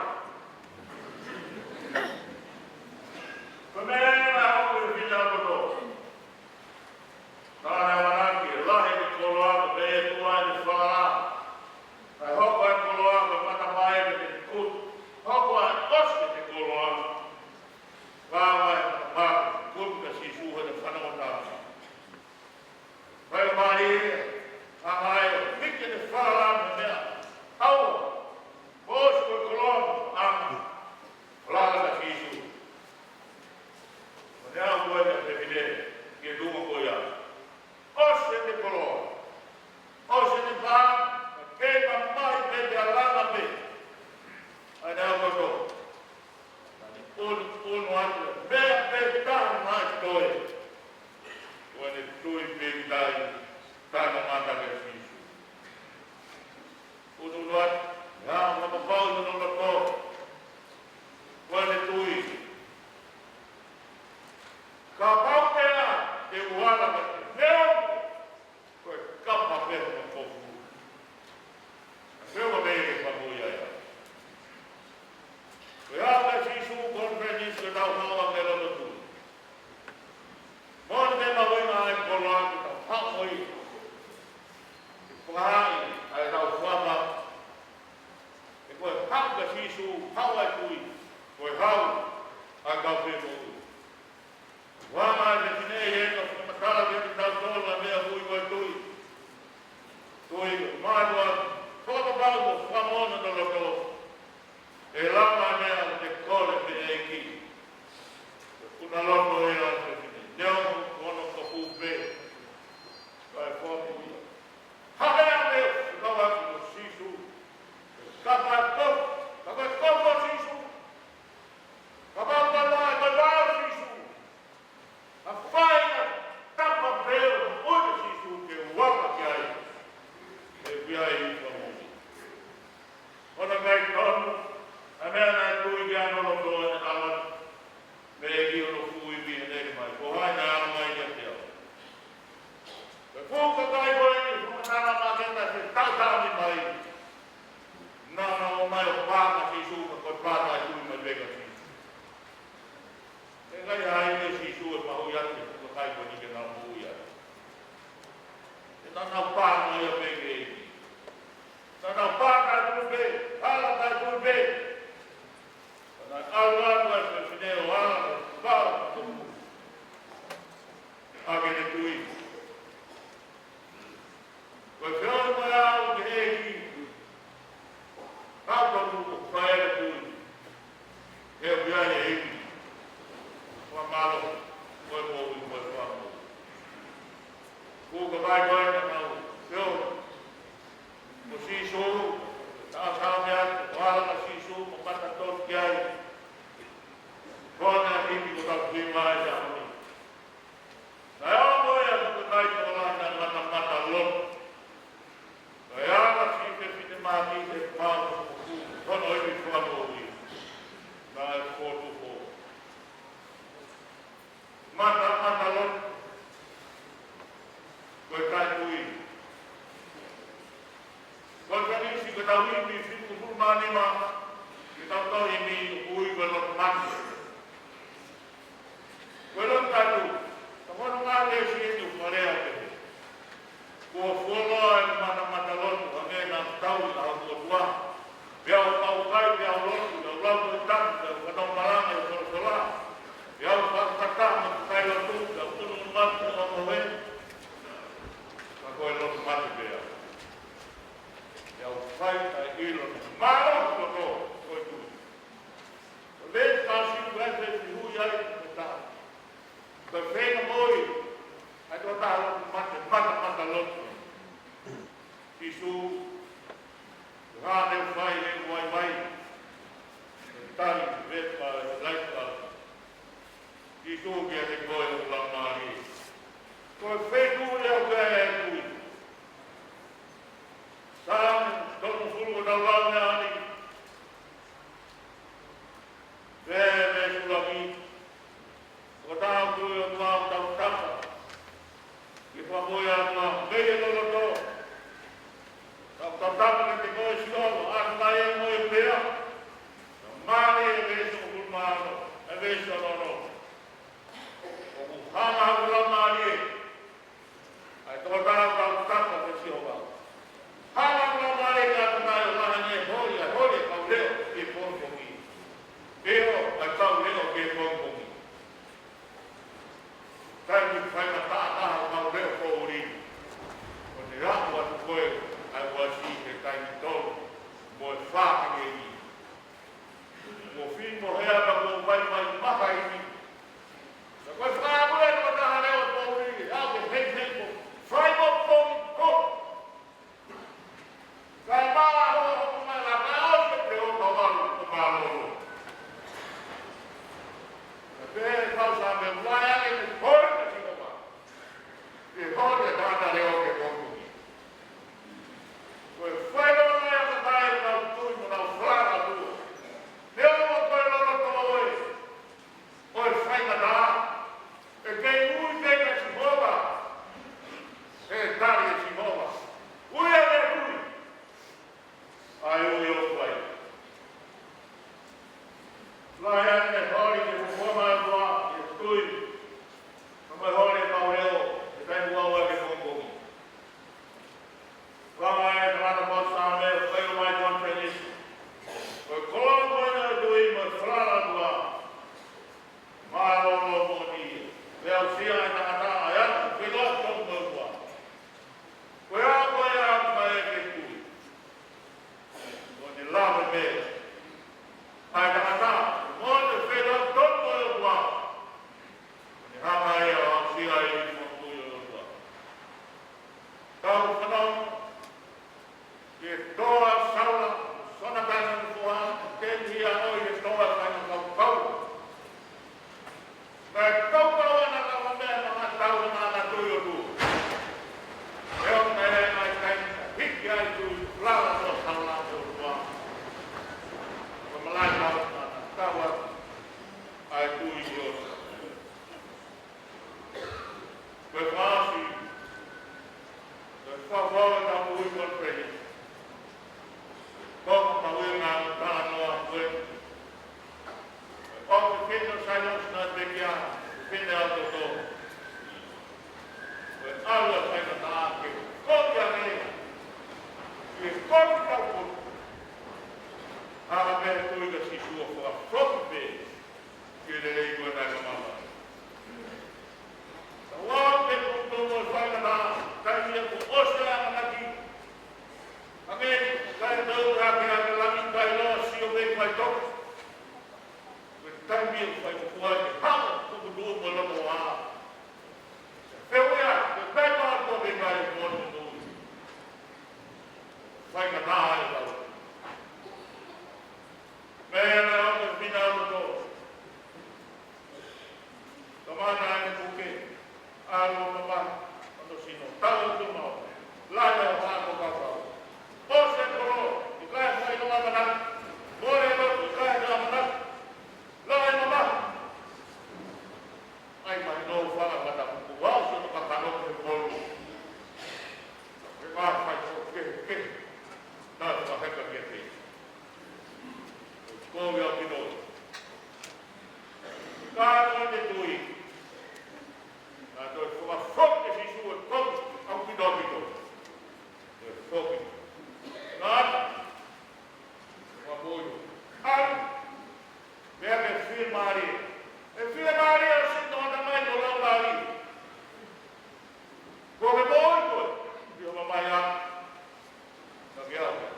magene tui. Ko fiona mai au ke eki. Kau tu whaere tui. E biane eki. Wa malo. Koe mōwi koe whamu. Ko ka vai koe na kau. Fiona. Ko siso. Ta sao mea. Wala na siso. Mo mata tos ki ai. Kona hiki ko tau kui mai sa honi. Na ea moe a kuka kai ko lana mata mata lon. Na ea na si te fite mati te pāo. Kono iwi whamowi. Na e kōtu kō. Mata mata lon. Koe kai kui alo mama ono sino tau tu mau lada wa ko ka pa o se ko di ka sai no mana bore no di ka no mana la mama ai mai no fa ka ta ku wa so ka ka no ko ko ke ma fa ke na ta ka ka ke ko ya ki no ka no de tui Então, foi uma fogo de Jesus, fogo ao que dormiu. Fogo. Nada. Um apoio. Pega a filha Maria. A filha Maria, eu sinto uma mãe do Lão Maria. Como é bom, viu uma manhã. Na guerra.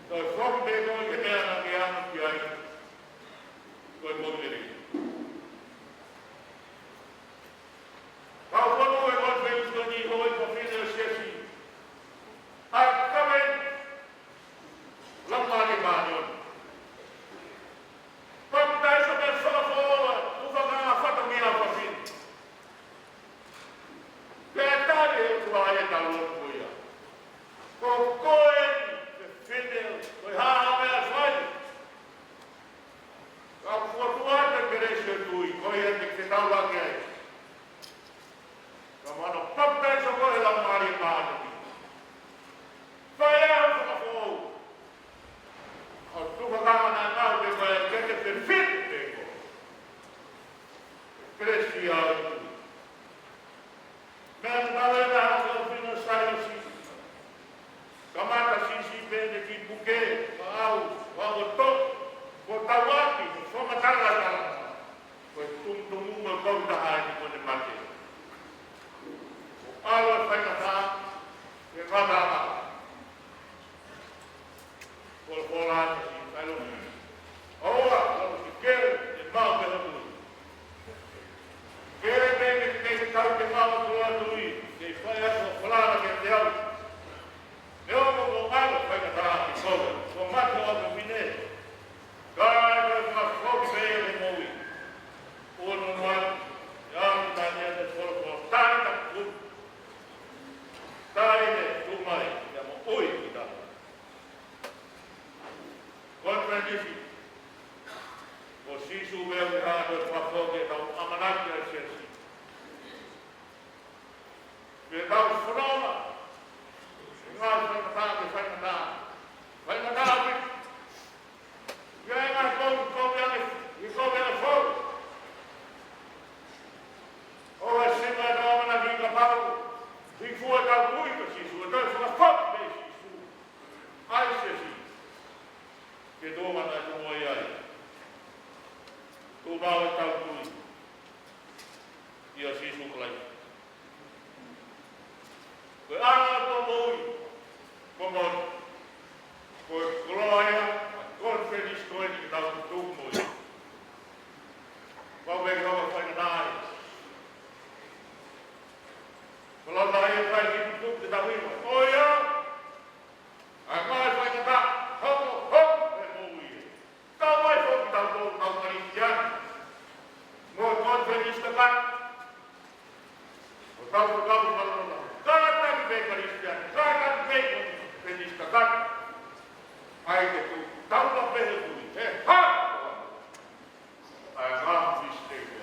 Então, fogo de Deus que tem na guerra, que aí. Foi bom direito. Kau kono e kon fei toni hoi ko fine sesi. Ai kamen. Lamma ni manion. Kom dai so ben so fo, tu va na fata mi a fasin. Petare tu ai ta lo kuia. Ko koen se fine, ko ha me a fai. Kau fotuata cresce tui, ko ia te que tau la que Kamano papay sa ko lang mari paano. Kaya ako sa ko. At tumaga na tao de ko kete perfect ko. Crescia. Men dale na ako pino sa si. Kamata si pende ki buke, au, wa to, ko tawati, so matala ta. Ko tum mo ko dahan ko ne mate. Alo fai kata, ke kata apa? Kol-kolan si kalau awak kalau si kere di mau berlaku. Kere ni tahu di mau keluar dulu. Di faya kol-kolan ke dia. Dia mau alo fai kata di kol. Somat kau begini. Kalau kau beli mau. Unuan yang tanya di kol-kolan tak pun. Taine, tumai, siamo oi kita. Contraddici. Così su mercato il favore da un amanati al sensi. Per da un froma. Non fai nada. Vieni a come fuori. Ora sembra da una vita Paolo. Die voert daar moeite precies hoe het is van een vat bezig is. Hij zegt niet. Je doet maar naar de mooie jij. Toen bouw ik dat doen. Die als je zo gelijk. We allemaal mooi. Kom op. Voor gloria. Conferentie koning dat het ook mooi. Wat ben ik nou van gedaan? Kalau saya try hidup kita ini, oh ya, apa saya kata, hop, remui. Kau apa kita tahu Kristian, mau konferensi tekan, tahu malu. Kalau tak baik Kristian, kalau baik konferensi tekan, ayat itu tahu apa itu, ha, agak mistake.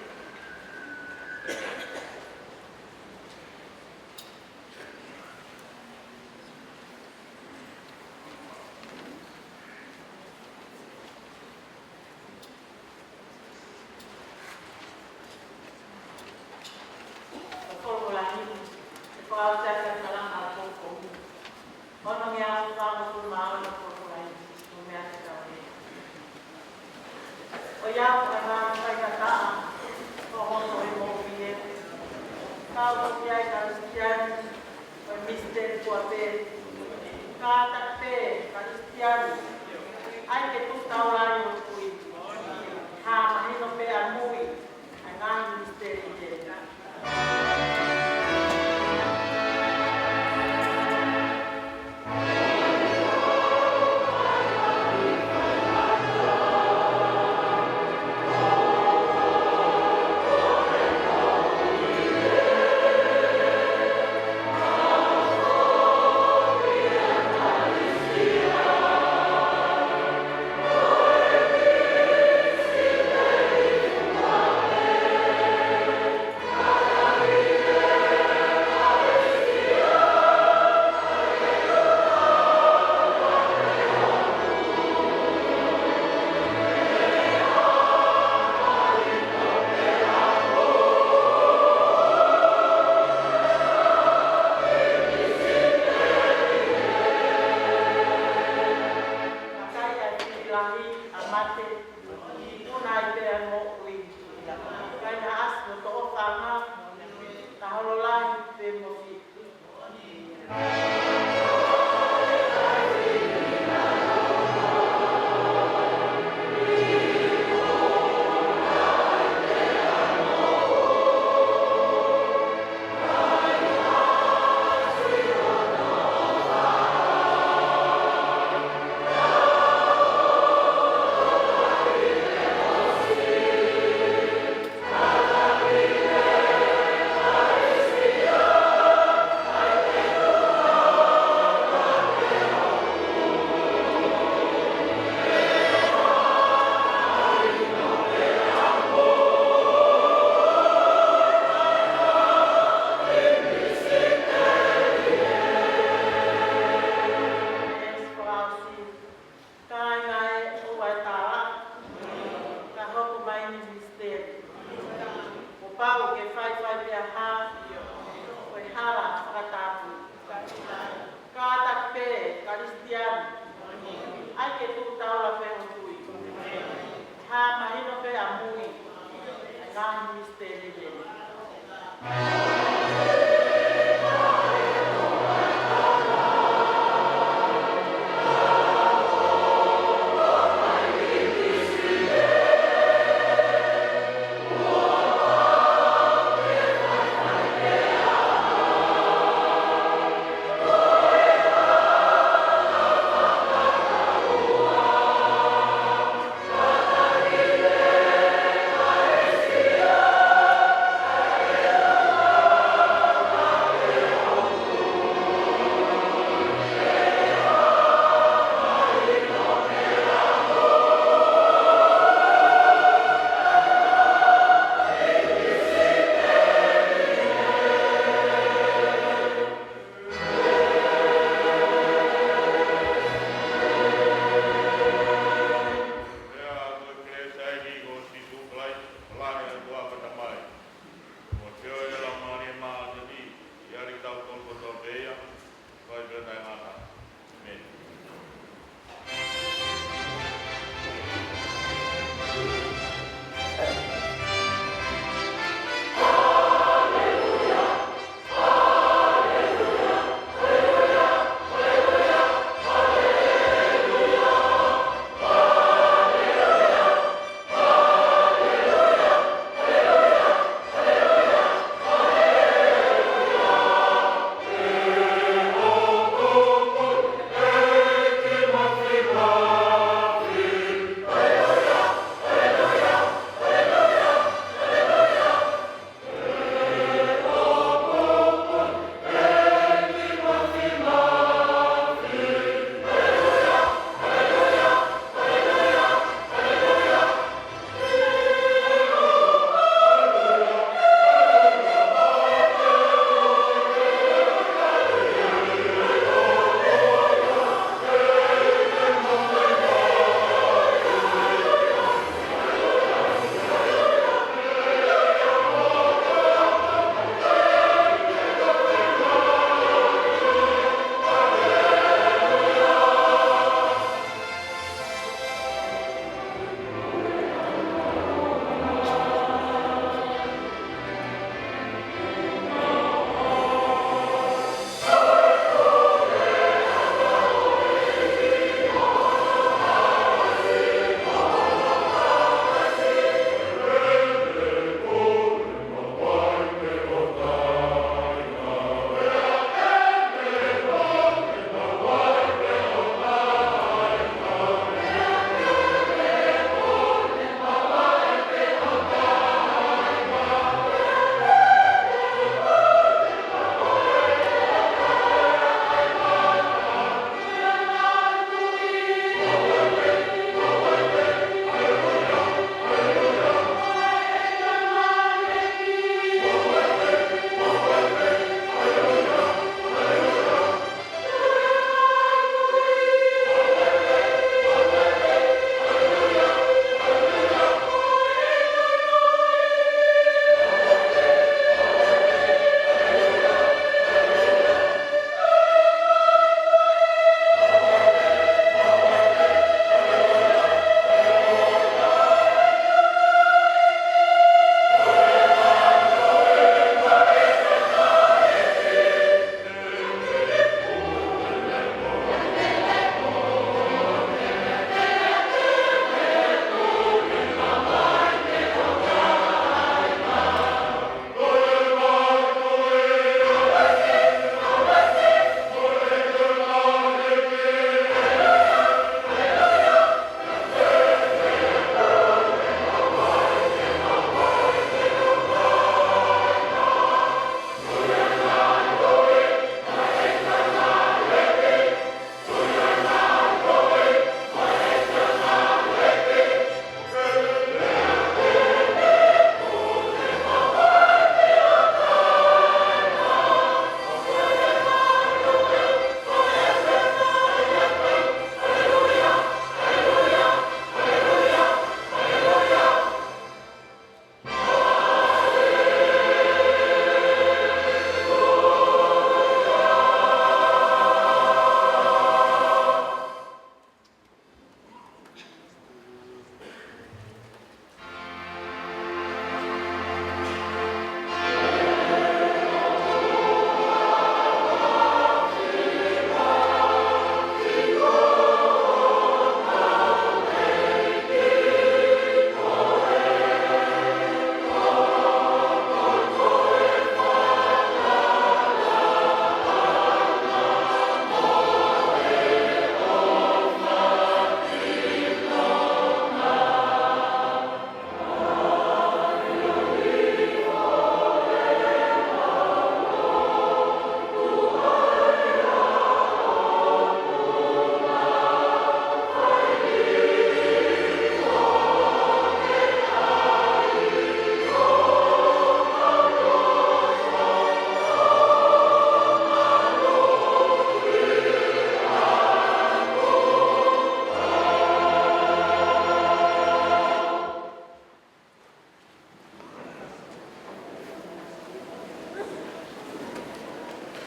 ke tu tau la pe o tui. Ha mahino pe a mui. Ngā misteri lele.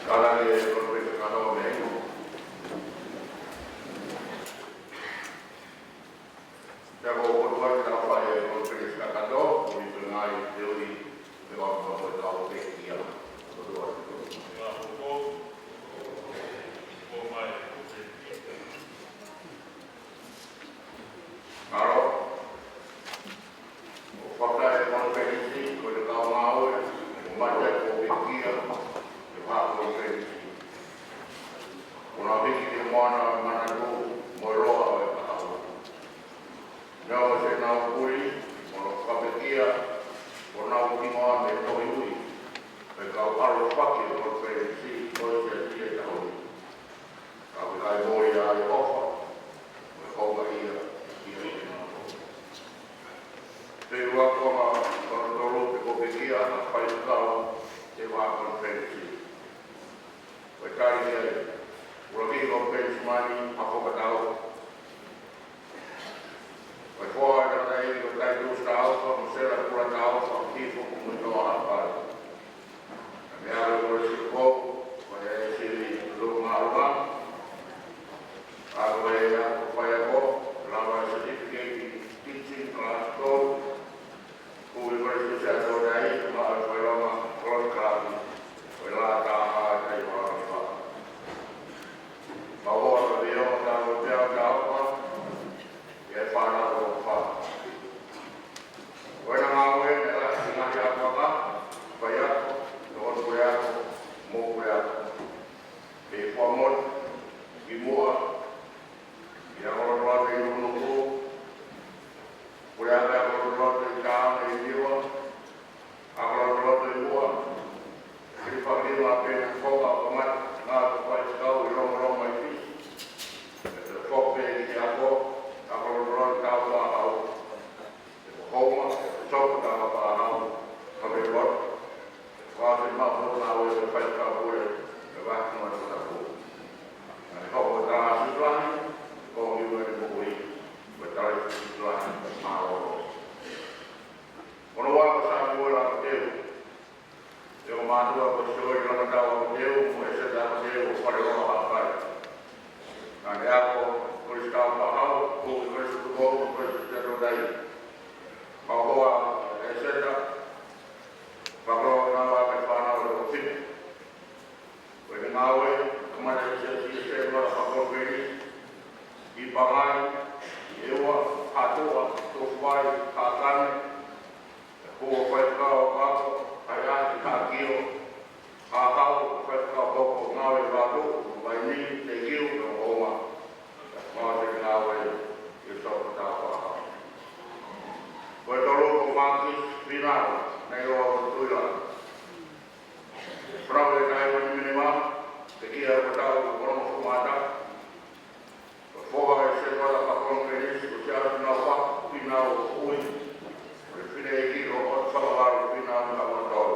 Kala ni konferensi kano mengu. Jago kodua kita pai konferensi kano uli tengai teori dengan beberapa pekia. Kodua. Kalau pakai konferensi kau kau mau membaca pekia konferensi. Una vez que mana manadu moroa e patau. Nau se nau kuri, ono kapekia, o nau kingoa me toi ui. E kau aro whaki o konferensi, o se tia tau. Kau kai mori a e ofa, o e kauka ia, ia i nau. Te ua konga, kono toru te kopekia, a whai kau, te wā konferensi. O e kari e, Rogi konferensi mani ako katau. Vai fora da daí do cai do estado, como ser a pura tau, como tipo como no rapaz. A minha água do Chico, vai ser do Maruba. Água é a Paiaco, lá vai certificate teaching class code. O universidade do daí, mas vai lá uma cross class. Vai lá tá aí vai. Bahwa beliau tahu apa ya para apa. Orang awal adalah dengan apa bayar dengan bayar mau bayar di formal dimua yang orang yang menunggu bayar orang yang kau ini dia orang yang dua jadi pagi apa yang kau amat nak supaya kau orang mai Fope di ako, ako ron kau bahau, koma, cok kau bahau, kami buat, kami mampu nawe sampai kau boleh, lepas semua aku. Kau bertahan sebelah, kau juga dibui, bertahan sebelah mau. Menurut saya bola kecil, yang madu aku suruh dalam kau kecil, mesti dalam kecil pada orang apa. Nanti aku tulis kau bahau, aku tulis tu kau, tulis jatuh dari. Bahwa saya kalau nama berfana berfit, bernawe kemana saya berapa beri, ibaran, ewa, atau tupai, akan, aku kau ayat kau, atau kau nawe batu, ini tegiu Roma, masih nawe itu apa? Betul pemangkis final, nego betulan. Perawi kaya minimal, sekian betul orang semata. Bahwa sekolah pakon klinis usia final ui, berfinai robot sabar final awal.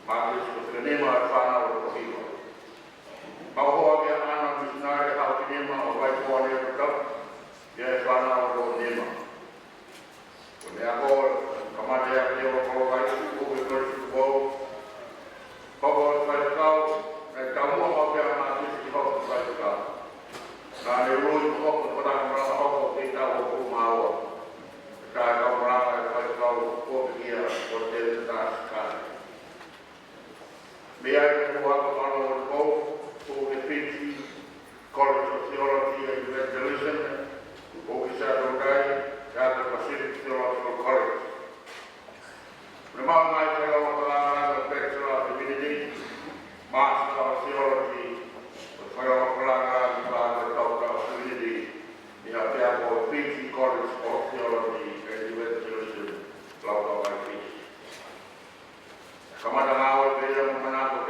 Mangkis kesenima final berfino. Bahwa dia anak misionari hal ini mau baik boleh betul, dia sana untuk lima. Kemudian aku kemudian dia berkolai suku bersuku. Bahwa baik kau, kamu mau dia nanti siapa baik kau. Nanti lu kau pernah merasa kau tidak hukum mau. Kalau kau merasa baik kau, kau dia hotel taskan. Biar kedua kau kau who defeats College of Theology and Evangelism, who is at Ogai, at the Pacific Theological College. Memang saya melakukan Bachelor of Divinity, Master of Theology, saya melakukan Doctor of Divinity di Apiaco Fiji College of Theology and Evangelism, Laut Ogai Fiji. Kemudian awal dia mengenal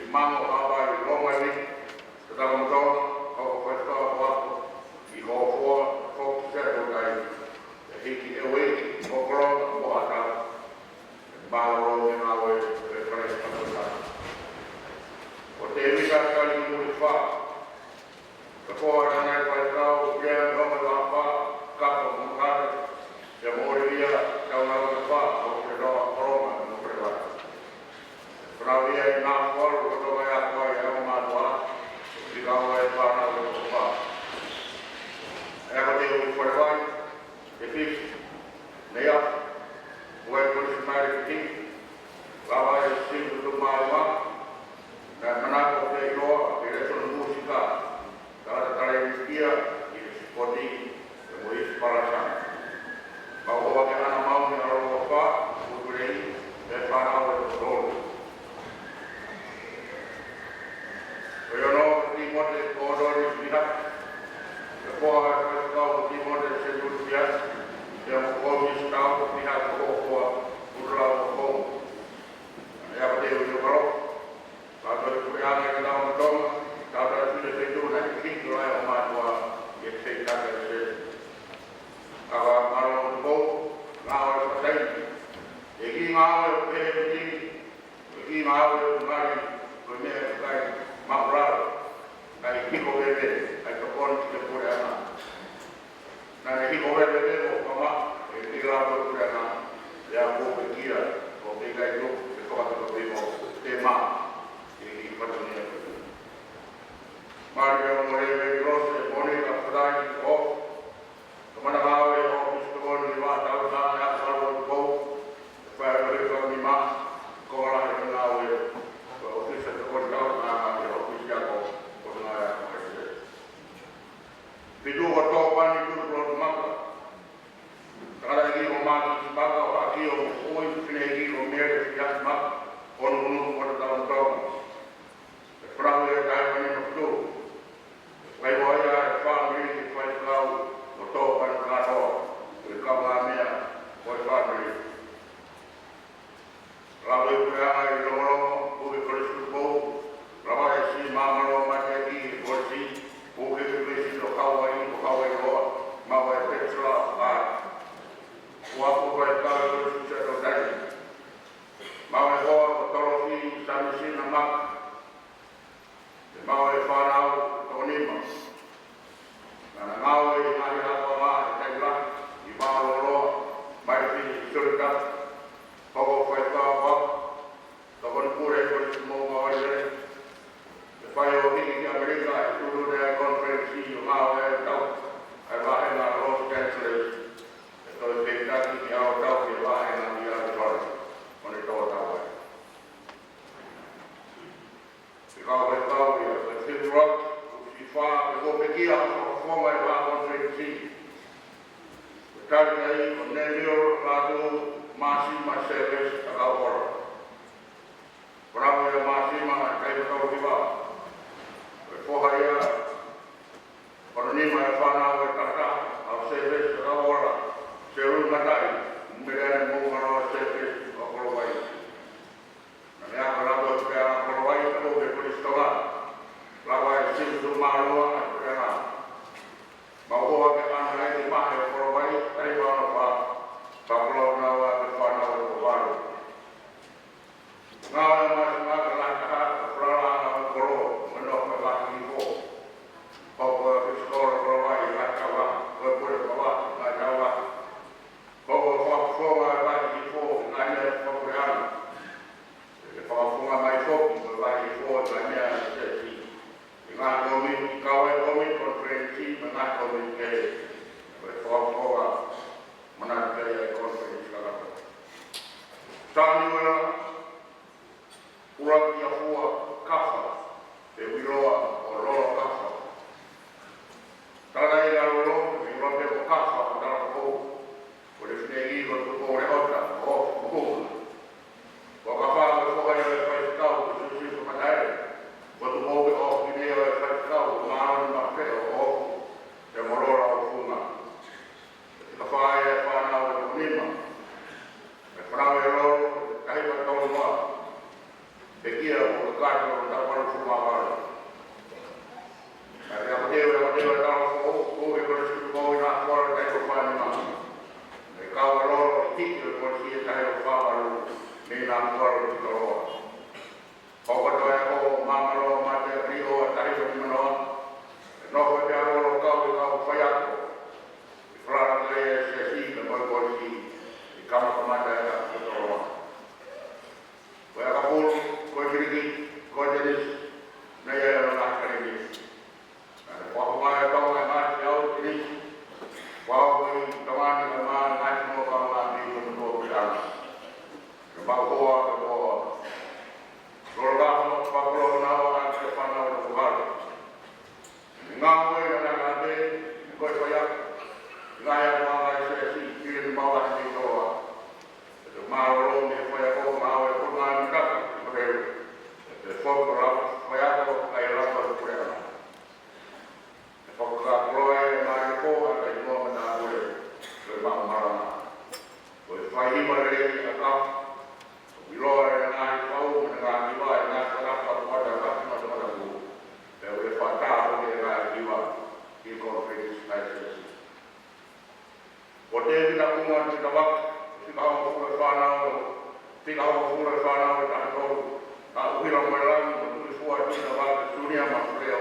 mango hawa i ronga ni, te tala mtonga, o whaitoa wako, i hofua, hoki seto kai, e hiki e wiki, o koronga, o hata, e māro ni ngawe, e kare kakotana. O te wika kari muri wha, ka koha rangai whaitau, kia ronga la wha, kapa mukare, e mori ia, kau nau ka wha, o te roa koronga, no prewata. Pernah ia nak kor, betul ya kor yang matua, di kau yang mana berapa. Aku dia berperan, jadi dia, buat polis mari ini, lawan sih untuk malam, dan menakut dia itu, dia sudah musika, kalau terlalu dia, ini seperti semuanya parasan. Bahawa bagaimana mau mengaruh apa, budaya, dan para orang. Yo no Timor de Cordones mira, que coja el estado Timor de Seguridad, que un estado mira como por lado como. Ya veo yo creo, cuando el programa que damos toma, cada vez que se una chiquito la más y se está que acaba para un poco, la pasai. Y aquí más aquí más mari, con el kai mabrado, kai hiko bebe, kai tokon ki pure ana. Na hiko bebe ko kama, e tirado pure ana, ya ko kira, ko ke kai no, ko ka to bebo, tema, e patunia. Mario Morebe Grosse, Monica Frai, o kama gawe o biskon ni wa ta na ya salvo ko, fa re ko ni ma, ko la ni gawe, ko ofisa ko ka na Pidu koto pani tu pro maka. Kalau lagi rumah tu maka lagi orang lagi rumah dia mak orang pada tahun. Perang dia dah banyak tu. Baik wajah family fight kau koto pan kado. Kau ramai buat family. Lalu perang itu orang bukan kerja ramai si mama rumah lagi kursi. Bukan kerja kawai roa, mawai petra ah, wapu kau kalau sudah terjadi, mawai roa torofi samisi namak, mawai farau tonima, karena mawai hari apa mah teglah, di bawah roa, baik surga, kau kau tahu, kau pura semua mawai ini. Payo ini Amerika itu dia konferensi mau tahu apa yang Los Angeles itu kita dia tahu dia apa yang dia jual monitor tahu. Kalau tahu dia setiap FIFA itu pergi atau formal konferensi. Kali ini menelur lalu masih service atau orang. Berapa masih kayak tahu dia. Pohaya, orang ini mana fana berkata, apa sebab orang serun matai, mereka mau mana sebab kalau baik. Nanti kalau berkata kalau baik, kalau berpolis sekolah, lawan situ malu, berkata, bahawa berkata lagi mah kalau baik, tapi apa, kalau nawa berfana berbaru. Nawa masih nak langkah, perlahan kalau menok Bahawa sekolah berwajib bacawa, berpura bawa bacawa. Bahawa faktor bagi info nanya program. Faktor bagi info nanya sesi. Dengan kawin konferensi dengan komite. Faktor menanti konferensi kalau. Tanya urat Yahua kafa, dewiloa orang kafa. Kalau ia lalu, kalau dia buka sah dalam buku, boleh sendiri untuk orang orang, buku. Bapa bapa yang lepas tahu, susu semadai, untuk mobil ini lepas tahu, malam makan yang orang bunga. Bapa yang panau lima, pernah lalu, kaya bertahun-tahun, begitu berkat orang Kodelis na ia na kare. Wa wa ta wa ma ya ni. Wa wa ta ni ma na mo ka ma ni ko ko ya. Ba ko ko. Rola pa ko na wa ka pa na ko ba. Nga wa na na de ko ya. Nga ya wa ga se si ki ma wa ni ko. Ma ro ni fa ya ko ma wa ko ma ka ko Fokra, Fayako, Ayala, Fokra. Fokra, Roy, Marco, and I know that with Mamma. With Fahima, we lower and I know, and I give up, and that's what I got to do. There will be a father, and I give up. He confidence, I say. Whatever that want to come up, think how to find out, think how to find out, I know. We don't want to do what we about the Junior Maffreo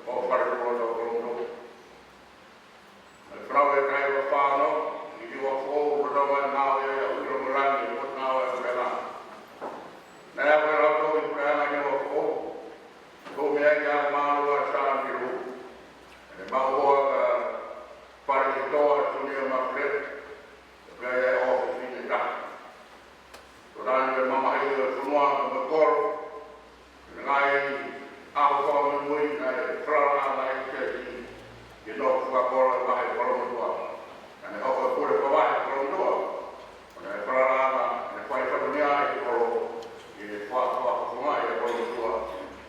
or Fargo or Colombo. The flower driver found if you are full, we don't want now, we don't run, you put now as well. Never will go in prayer and you are full. Go back, young man, who are trying to do. And about what Fargo, Junior Maffreo, the player office in the dark. So then, Mama, here, someone, the call. Ngai au ko mui ngai frala ngai ke you know for ko ngai ko mo do and o ko ko ko wa ko do ngai frala ngai ko ko ni ai ko ni fa ko ngai ko do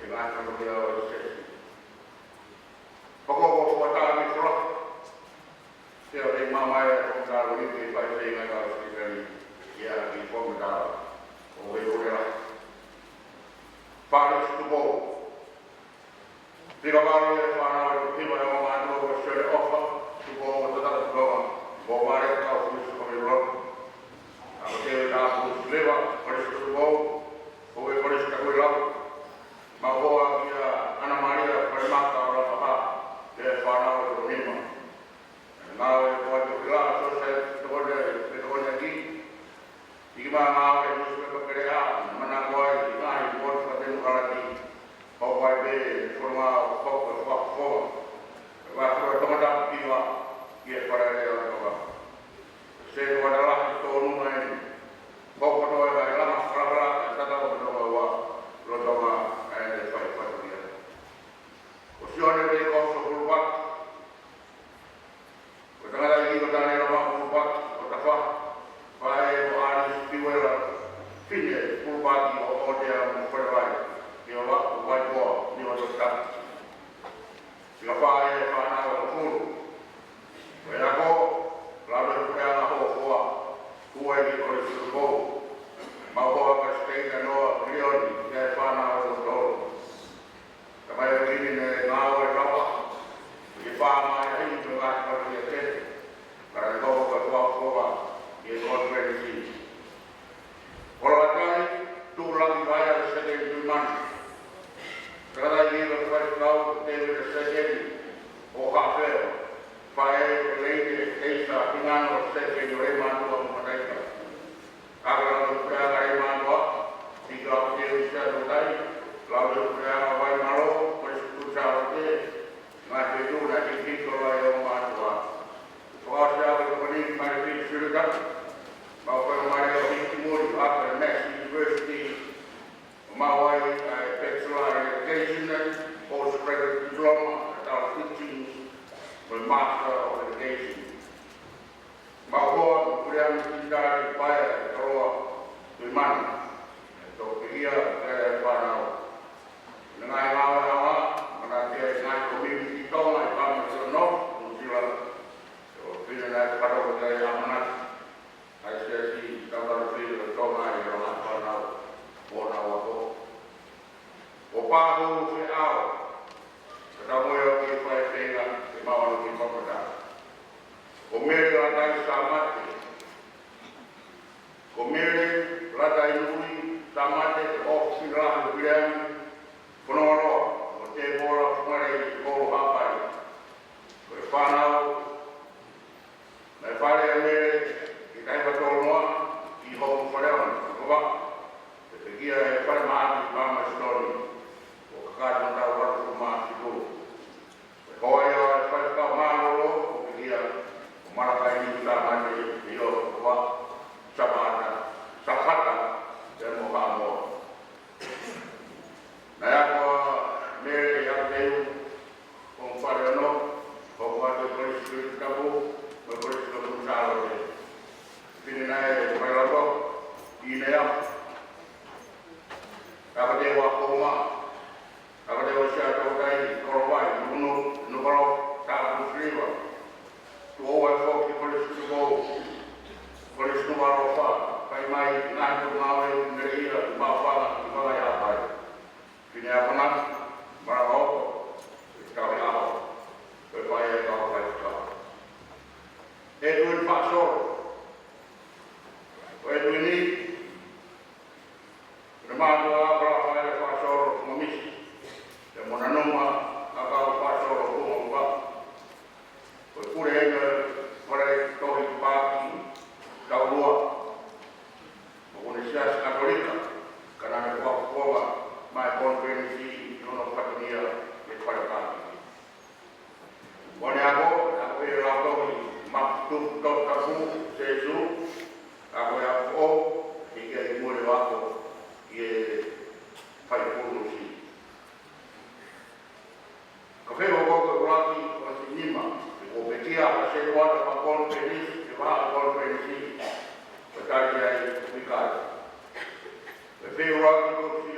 ngai ko ni o se ko ko ta ni fro se o ni mama e ko ta ri ni pa se ngai ka si ya ni ko mo ta o we o Paris to go. The Gavaro is one hour to people who want to go straight offer to go with the other government. Go market out to the road. I will tell you that who's liver, Paris to go, who will Paris to go up. Mahoa, Anna Maria, Parimata, Rafa, there's one hour to him. And now it's going to glass, so says the one that he. Iba now and you will get out, Managoy, the guy who works for them already. How I pay for my focus for. After a tomato, get for a day. Say what I like to know and Bokoto, I love Strabra, and Tata, Rotoma, and the fight for the other. Was your day also full back? With another evil than a full back, what the fuck? Fine, full body or their for life. You know what? White ball, you know the stuff. You know, fire, fire, food. When I go, rather than a whole who I get or to go. My work stay and no really, they're fine out of the door. The way of eating an hour and hour, if I'm not eating like what we did, but I go for walk over, it's not very easy. Orang tu lagi bayar sedikit cuma. Kalau ini lepas kau tebel sedikit, kafe, bayar lagi kisah dengan sedikit reman tu mereka. Kalau mereka reman tu, tiga dia bisa tunai, lalu mereka bayar malu, bersekutu lagi, macam itu nanti kita yang mana. Kalau saya beri mari sudah. Maupun Mario Timur after Mass University, Mawai Bachelor Education, Postgraduate Diploma, adult teaching, with Master of Education. Maupun kemudian kita bayar kalau di mana, untuk dia saya panau. Dengan awal-awal, menanti dengan komisi itu, kami senang, mungkin bila pada waktu amanat. I see kalau feel the tona yang orang panau, bona waktu. Opago si au, ketemu yang kita tengah di bawah kita pada. Komedi lantai samat, komedi lantai nuri samat opsi lah kemudian penoro, tebor kemarin sekolah apa? Berpanau, lepas ini. Kaya betul semua, ibu pada orang, sebab dia pada maaf, mama story.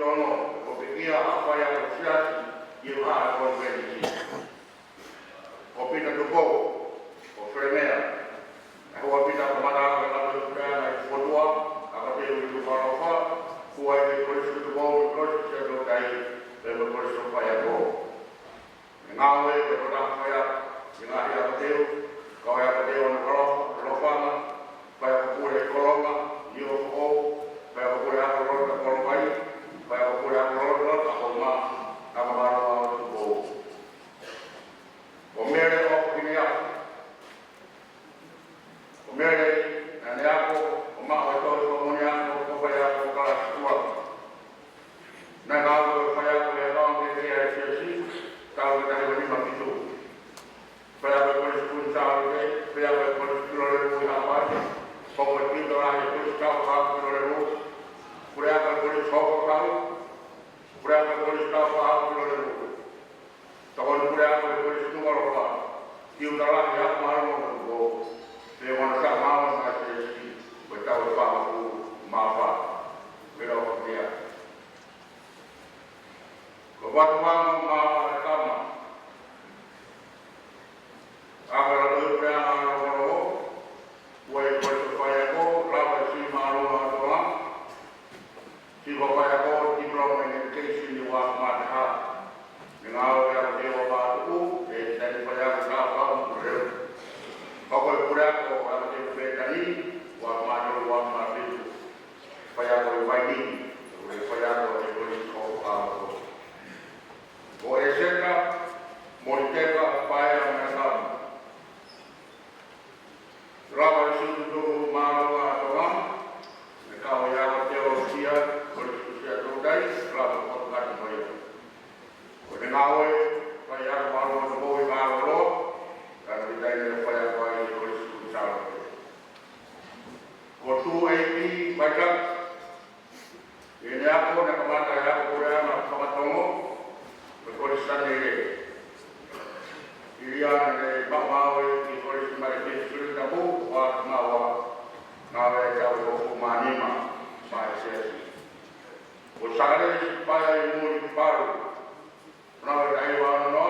ono o ke ia a whai a siasi i o haa o kwenisi. O pina tupo o whenea. E hoa pina o maraka ka lawe kurea na i whotua a ka teo i tupa o wha kua i te korisu tupo o korisu se no kai e me korisu whai a tō. E ngā oe te kota whai a i ngā hea ka teo ka hea ka teo na korofanga whai a kukure i koronga i o whako whai a kukure a korona koromai whai a kukure a korona a koma a mamara o tupo. O mere o kine ako. O mere na ne ako o maho e tōi o moni ako o whai ako o kala situa. Na ngā o whai ako e ngā me te ea e si tau e tahi wani makitu. Whai ako e kore sikun tāu te, whai ako e kore sikuro le rui hapati, koko e pinto rahi e kore sikau hau kuro le rui. Kure ako e kore sikau kau, kure ako e kore sikau hau kuro le rui. Tokon kure ako e kore sikuma roka, ki utalahi ako maru o ko, te wana ka mawa na te si, koe tau e whamaku mawha, wera o kia. Ko watu wangu mawha e kama, Akara loi prea ana waro, ua e kore te whai ako, rawa e si maru a toa, si wa whai ako, diploma in education i wā mate ha. Ni ngā o ea te o wātuku, e tēne whai ako ka whau mkureu. Hoko e kore ako, a te whetani, wā mate o wā mate tu. Whai ako e waini, e whai ako e kore te kō whāko. Ko e seka, mori teka whai a mea kama. Rawa e sutu tuku mārawa a toa, e kao i ako te o sia, kore susia tōtai, rawa koto kati moia. Ko te ngāoe, whai ako mārawa te boi mārawa roa, kata i taine whai ako ai kore suku tāra. Ko tū eipi, whai kak, e ne ako, ne kamata e ako kore ana whakatongo, me kore sane e. Iriana ne pamaoe ki kore si mare te suri na bu wa ngawa ngawa e tau o kumanima mai sesi. O sare si paya i muri paru. Nawe tai wa no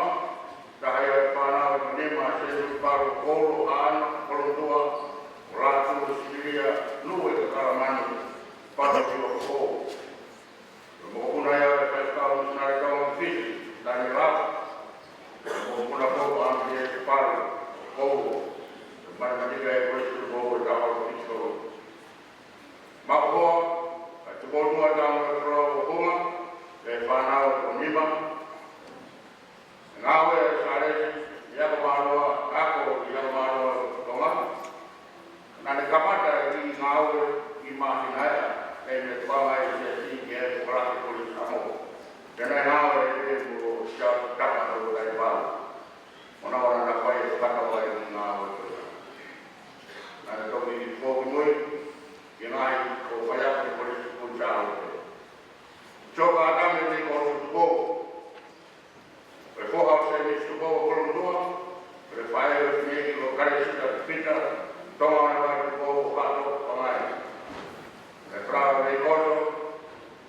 ta hai pa na o nima se paru kolo an kolo tua ratu siria nu e karamani pa ti o ko. Mo kuna ya pe ka o sare ka o fisi dani ra. Kuna koko ampi e paru, koko, maramatika e kore suru koko e tawa o piso. Makoa, a te botua tawa e kura o hunga, e whanau o nima. Ngawe e saresi, iako māroa, ako iako māroa tonga. Nane kamata e ki ngawe i mahinaya, e me tuanga e si ki e kurake kuri samo. Tēnei ngawe e muro sia taka o tai pāu. Ona wana na whai e whakawai ni ngā oe. Nā te toki i whoki mui, ki ngai ko whai ake kore suku tāu te. Choka atame te ko suku. E whohau se ni suku o kolontua, e whai e whineki ko kare sita pita, tonga ana wai suku o whato o ngai. E whrawa rei koto,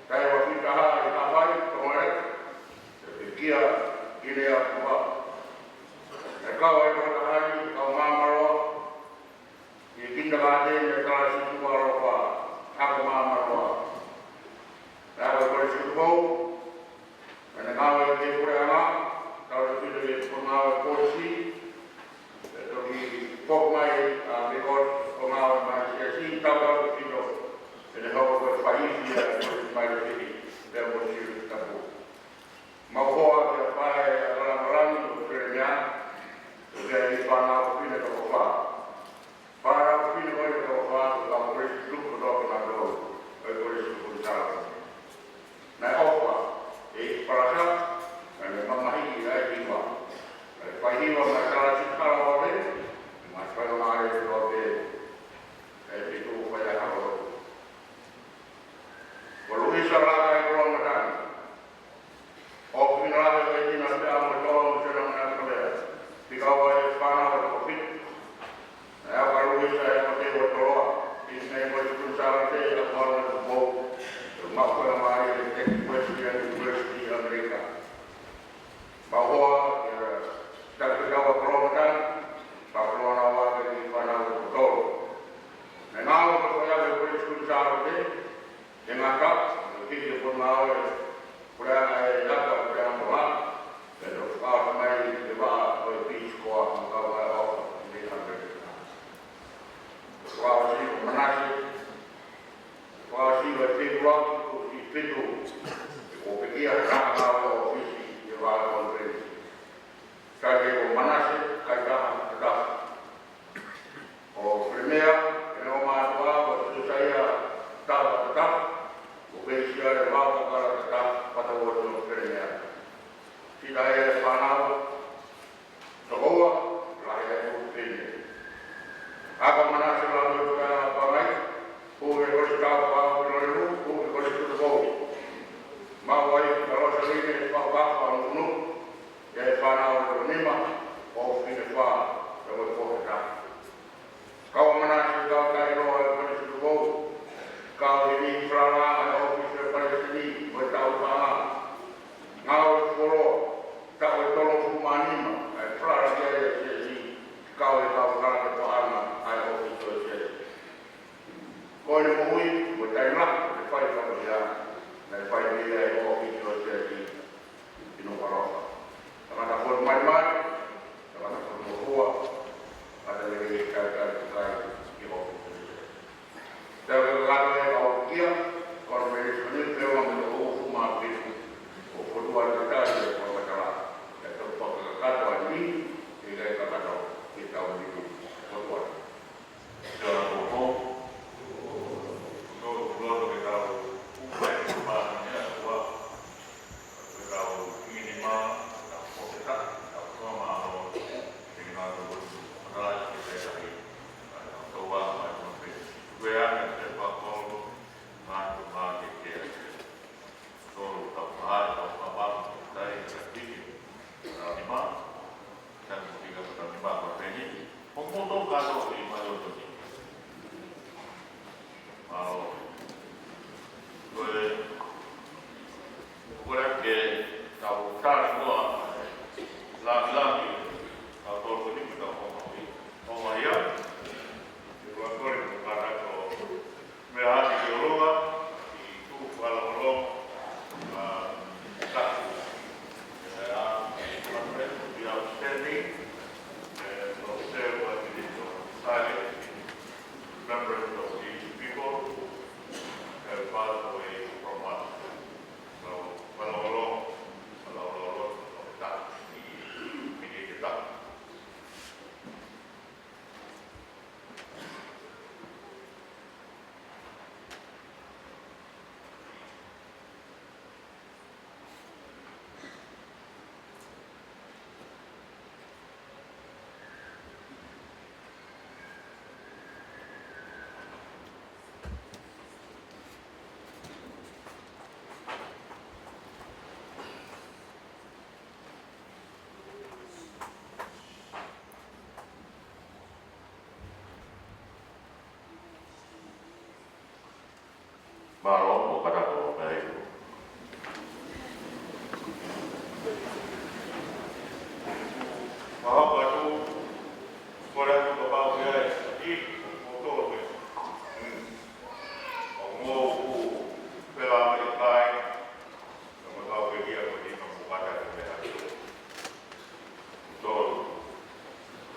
tai wa whika ha i ka whai, tonga rek, e kia i rea kua. E kau e kota hari, kau māmaroa, i kinda kāte me kāra situ waroa, ako māmaroa. E ako e kore situ kou, e ne ngāwe e te kore anga, kau e whiru e ko ngāwe kōsi, e toki pok mai a me kore ko ngāwe mai si a si tau kau kito, e ne hau koe whaisi a kore mai le whiri, te o siru tapu. Mauhoa te whae a raramarani o kere mea, Kaya i whanau o whine toko wha. Whanau o whine koe toko wha, ka kore si tuku toko na tō, e kore si tuku tāra. Nai opa, e i parasa, e mamahi i ai hiwa. E whahiwa mai kara si kara o te, mai whanau o te, e te tuku whai a hao. Ko Luisa rāka e korona tāni. O whine rāka e tina te amo e tōra o tēnā mea kawea. Ikaw ay whanau o kopit. E awa Luisa e mate o toroa. Isne mo i kunsara te, a kora na tupo. Makoe mai e te kue tani mua lagi atau ini kita mau ya dua kali bukan atau mehati geologa itu kalau belum tak ya sampai dia outstanding observe what it is silent members of these people have passed away from us. So kalau tak ini kita baru bukan aku baik. Bahwa batu orang tu bawa dia di motor tu. Orang pelan pelan, orang tahu dia pergi membuat ada tu. So,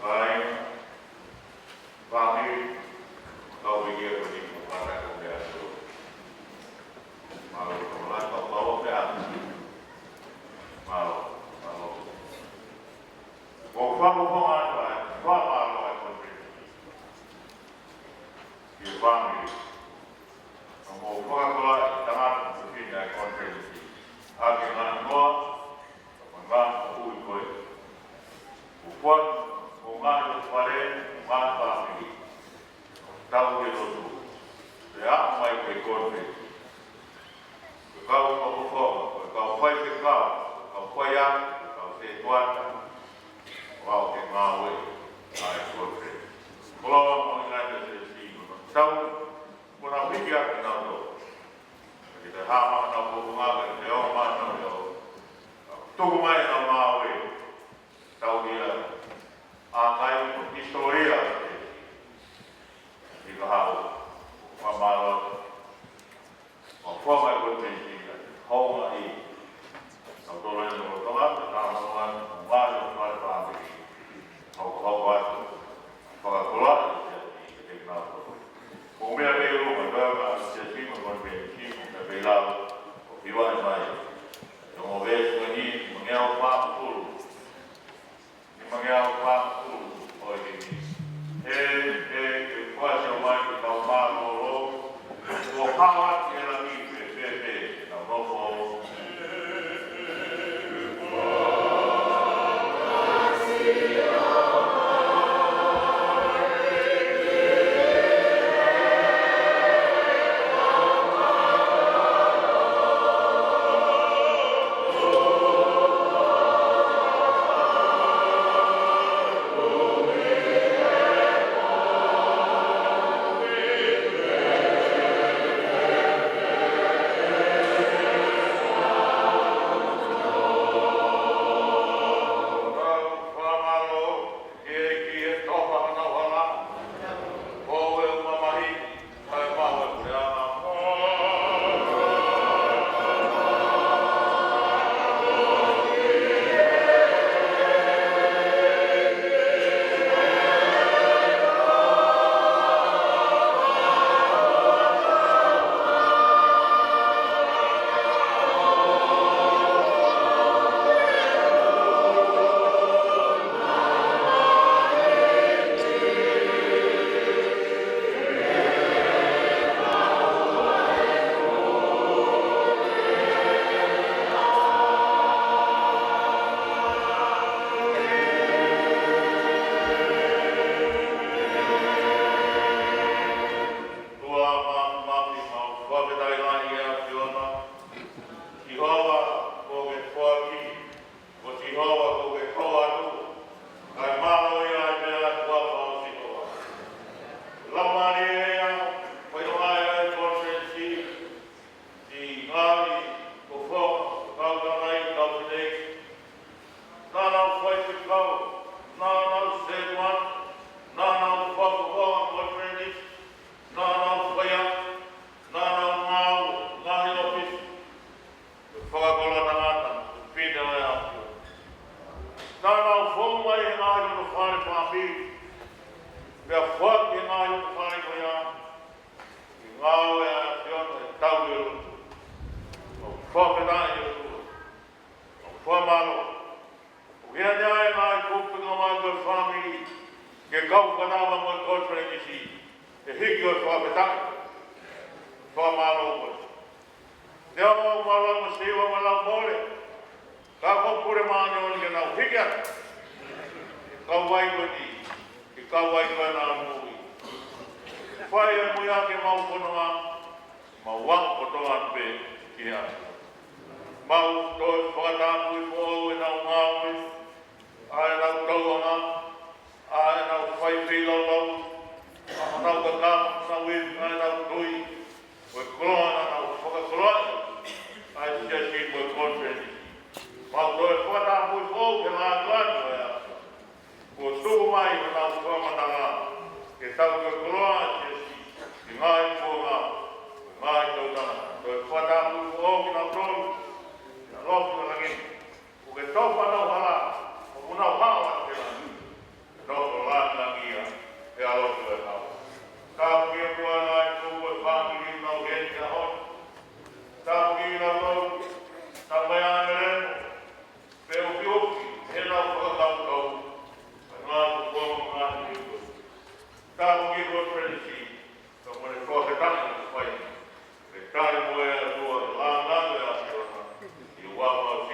lain kami tahu dia pergi membuat ada tu. Malu kemudian tak bawa dia. Malu. Vamos falar sobre isso. E vamos falar também sobre a conferência. Aqui na Noa, vamos o quanto o mais parente, mais família. Tal que tudo. Já mais que conferência. Kau fai ke kau fai a, kau se tuata. Wow, que mau ai corre. Kalau mengenai sesi tahu puna pikir kenal tu. Kita hama nak bunga leo mana leo. Tu mai nak mau tahu dia. Akai historia. Kita tahu malu. Apa mai berpenting? Hong ai. Kalau orang yang bertolak, orang baru baru kalau keluar, kita kenal. Mungkin ada yang berdoa, jadi mungkin kita bilang, biwan baik. Yang obes ini mengapa malo. Uia nea e ngai kupu ngā mātua whamiri, ke kau whanawa mo kōtore nisi, e hiki o whapetai, whamalo koe. Te ama o malama sewa malau mole, ka kopure maane oni ke nau hiki atu. Kau wai koe ni, ke kau wai koe nā mui. Whai e mui ake mau kononga, ma wang kotoa pe ki atu. Mau toi whakatamu i fōu e nau ngāui, ai nau tauanga, ai nau whai whilau, nau kakama, nau iwi, ai nau tui, koe koloana, nau whakakoloana, ai sia si koe kontreni. Mau toi whakatamu i fōu ke ngā tuanu e a. Ko tuku mai o nau whamatanga, ke tau koe koloana sia si, ki ngai kōnga, ngai tautanga. Toi whakatamu i fōu ki nau tolu, Rofu na ngin, o ke topa nau hala, o munau hawa te lani, rofu lani na ngia, e alotu e hau. Tāpu kia kua nai tūku e whāngi nau geni ka hon, tāpu kia nau tau, tā mai ane remo, pe uki uki, he nau whakakau tau, e ngā kukuamu ngā hiku. Tāpu kia kua predisi, ka mwane kua ke tangi na whai, e tāi moe a tua, lā ngātu e a Wow,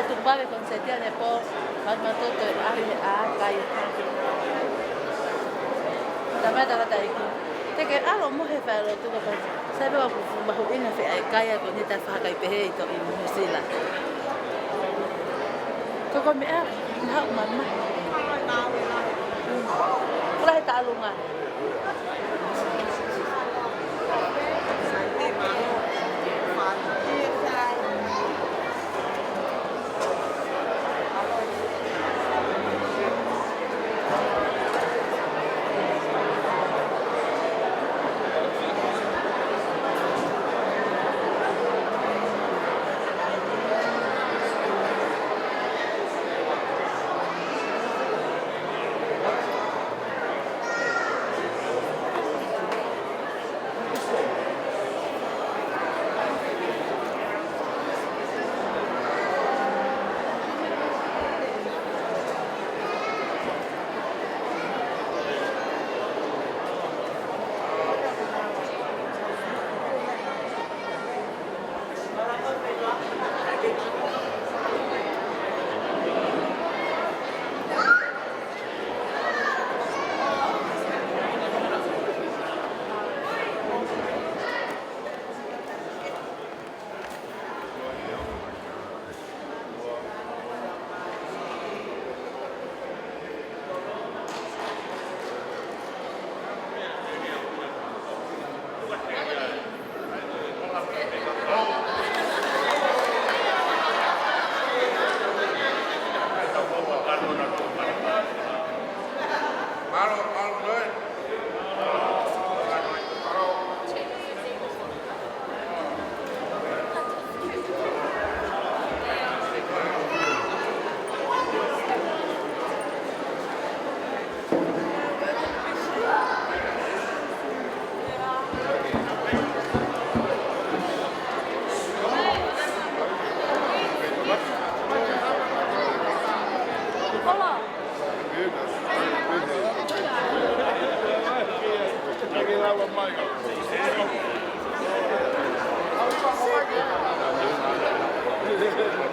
tu pare con setiane po farma tutto ali a kai tama tama taiki te ke alo mo he falo tu ko sabe wa ku fumba ho ina fe ai kai ko ni ta fa kai pe he to i mo sila ko mi a na mama Kulai tak lunga.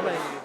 Michael.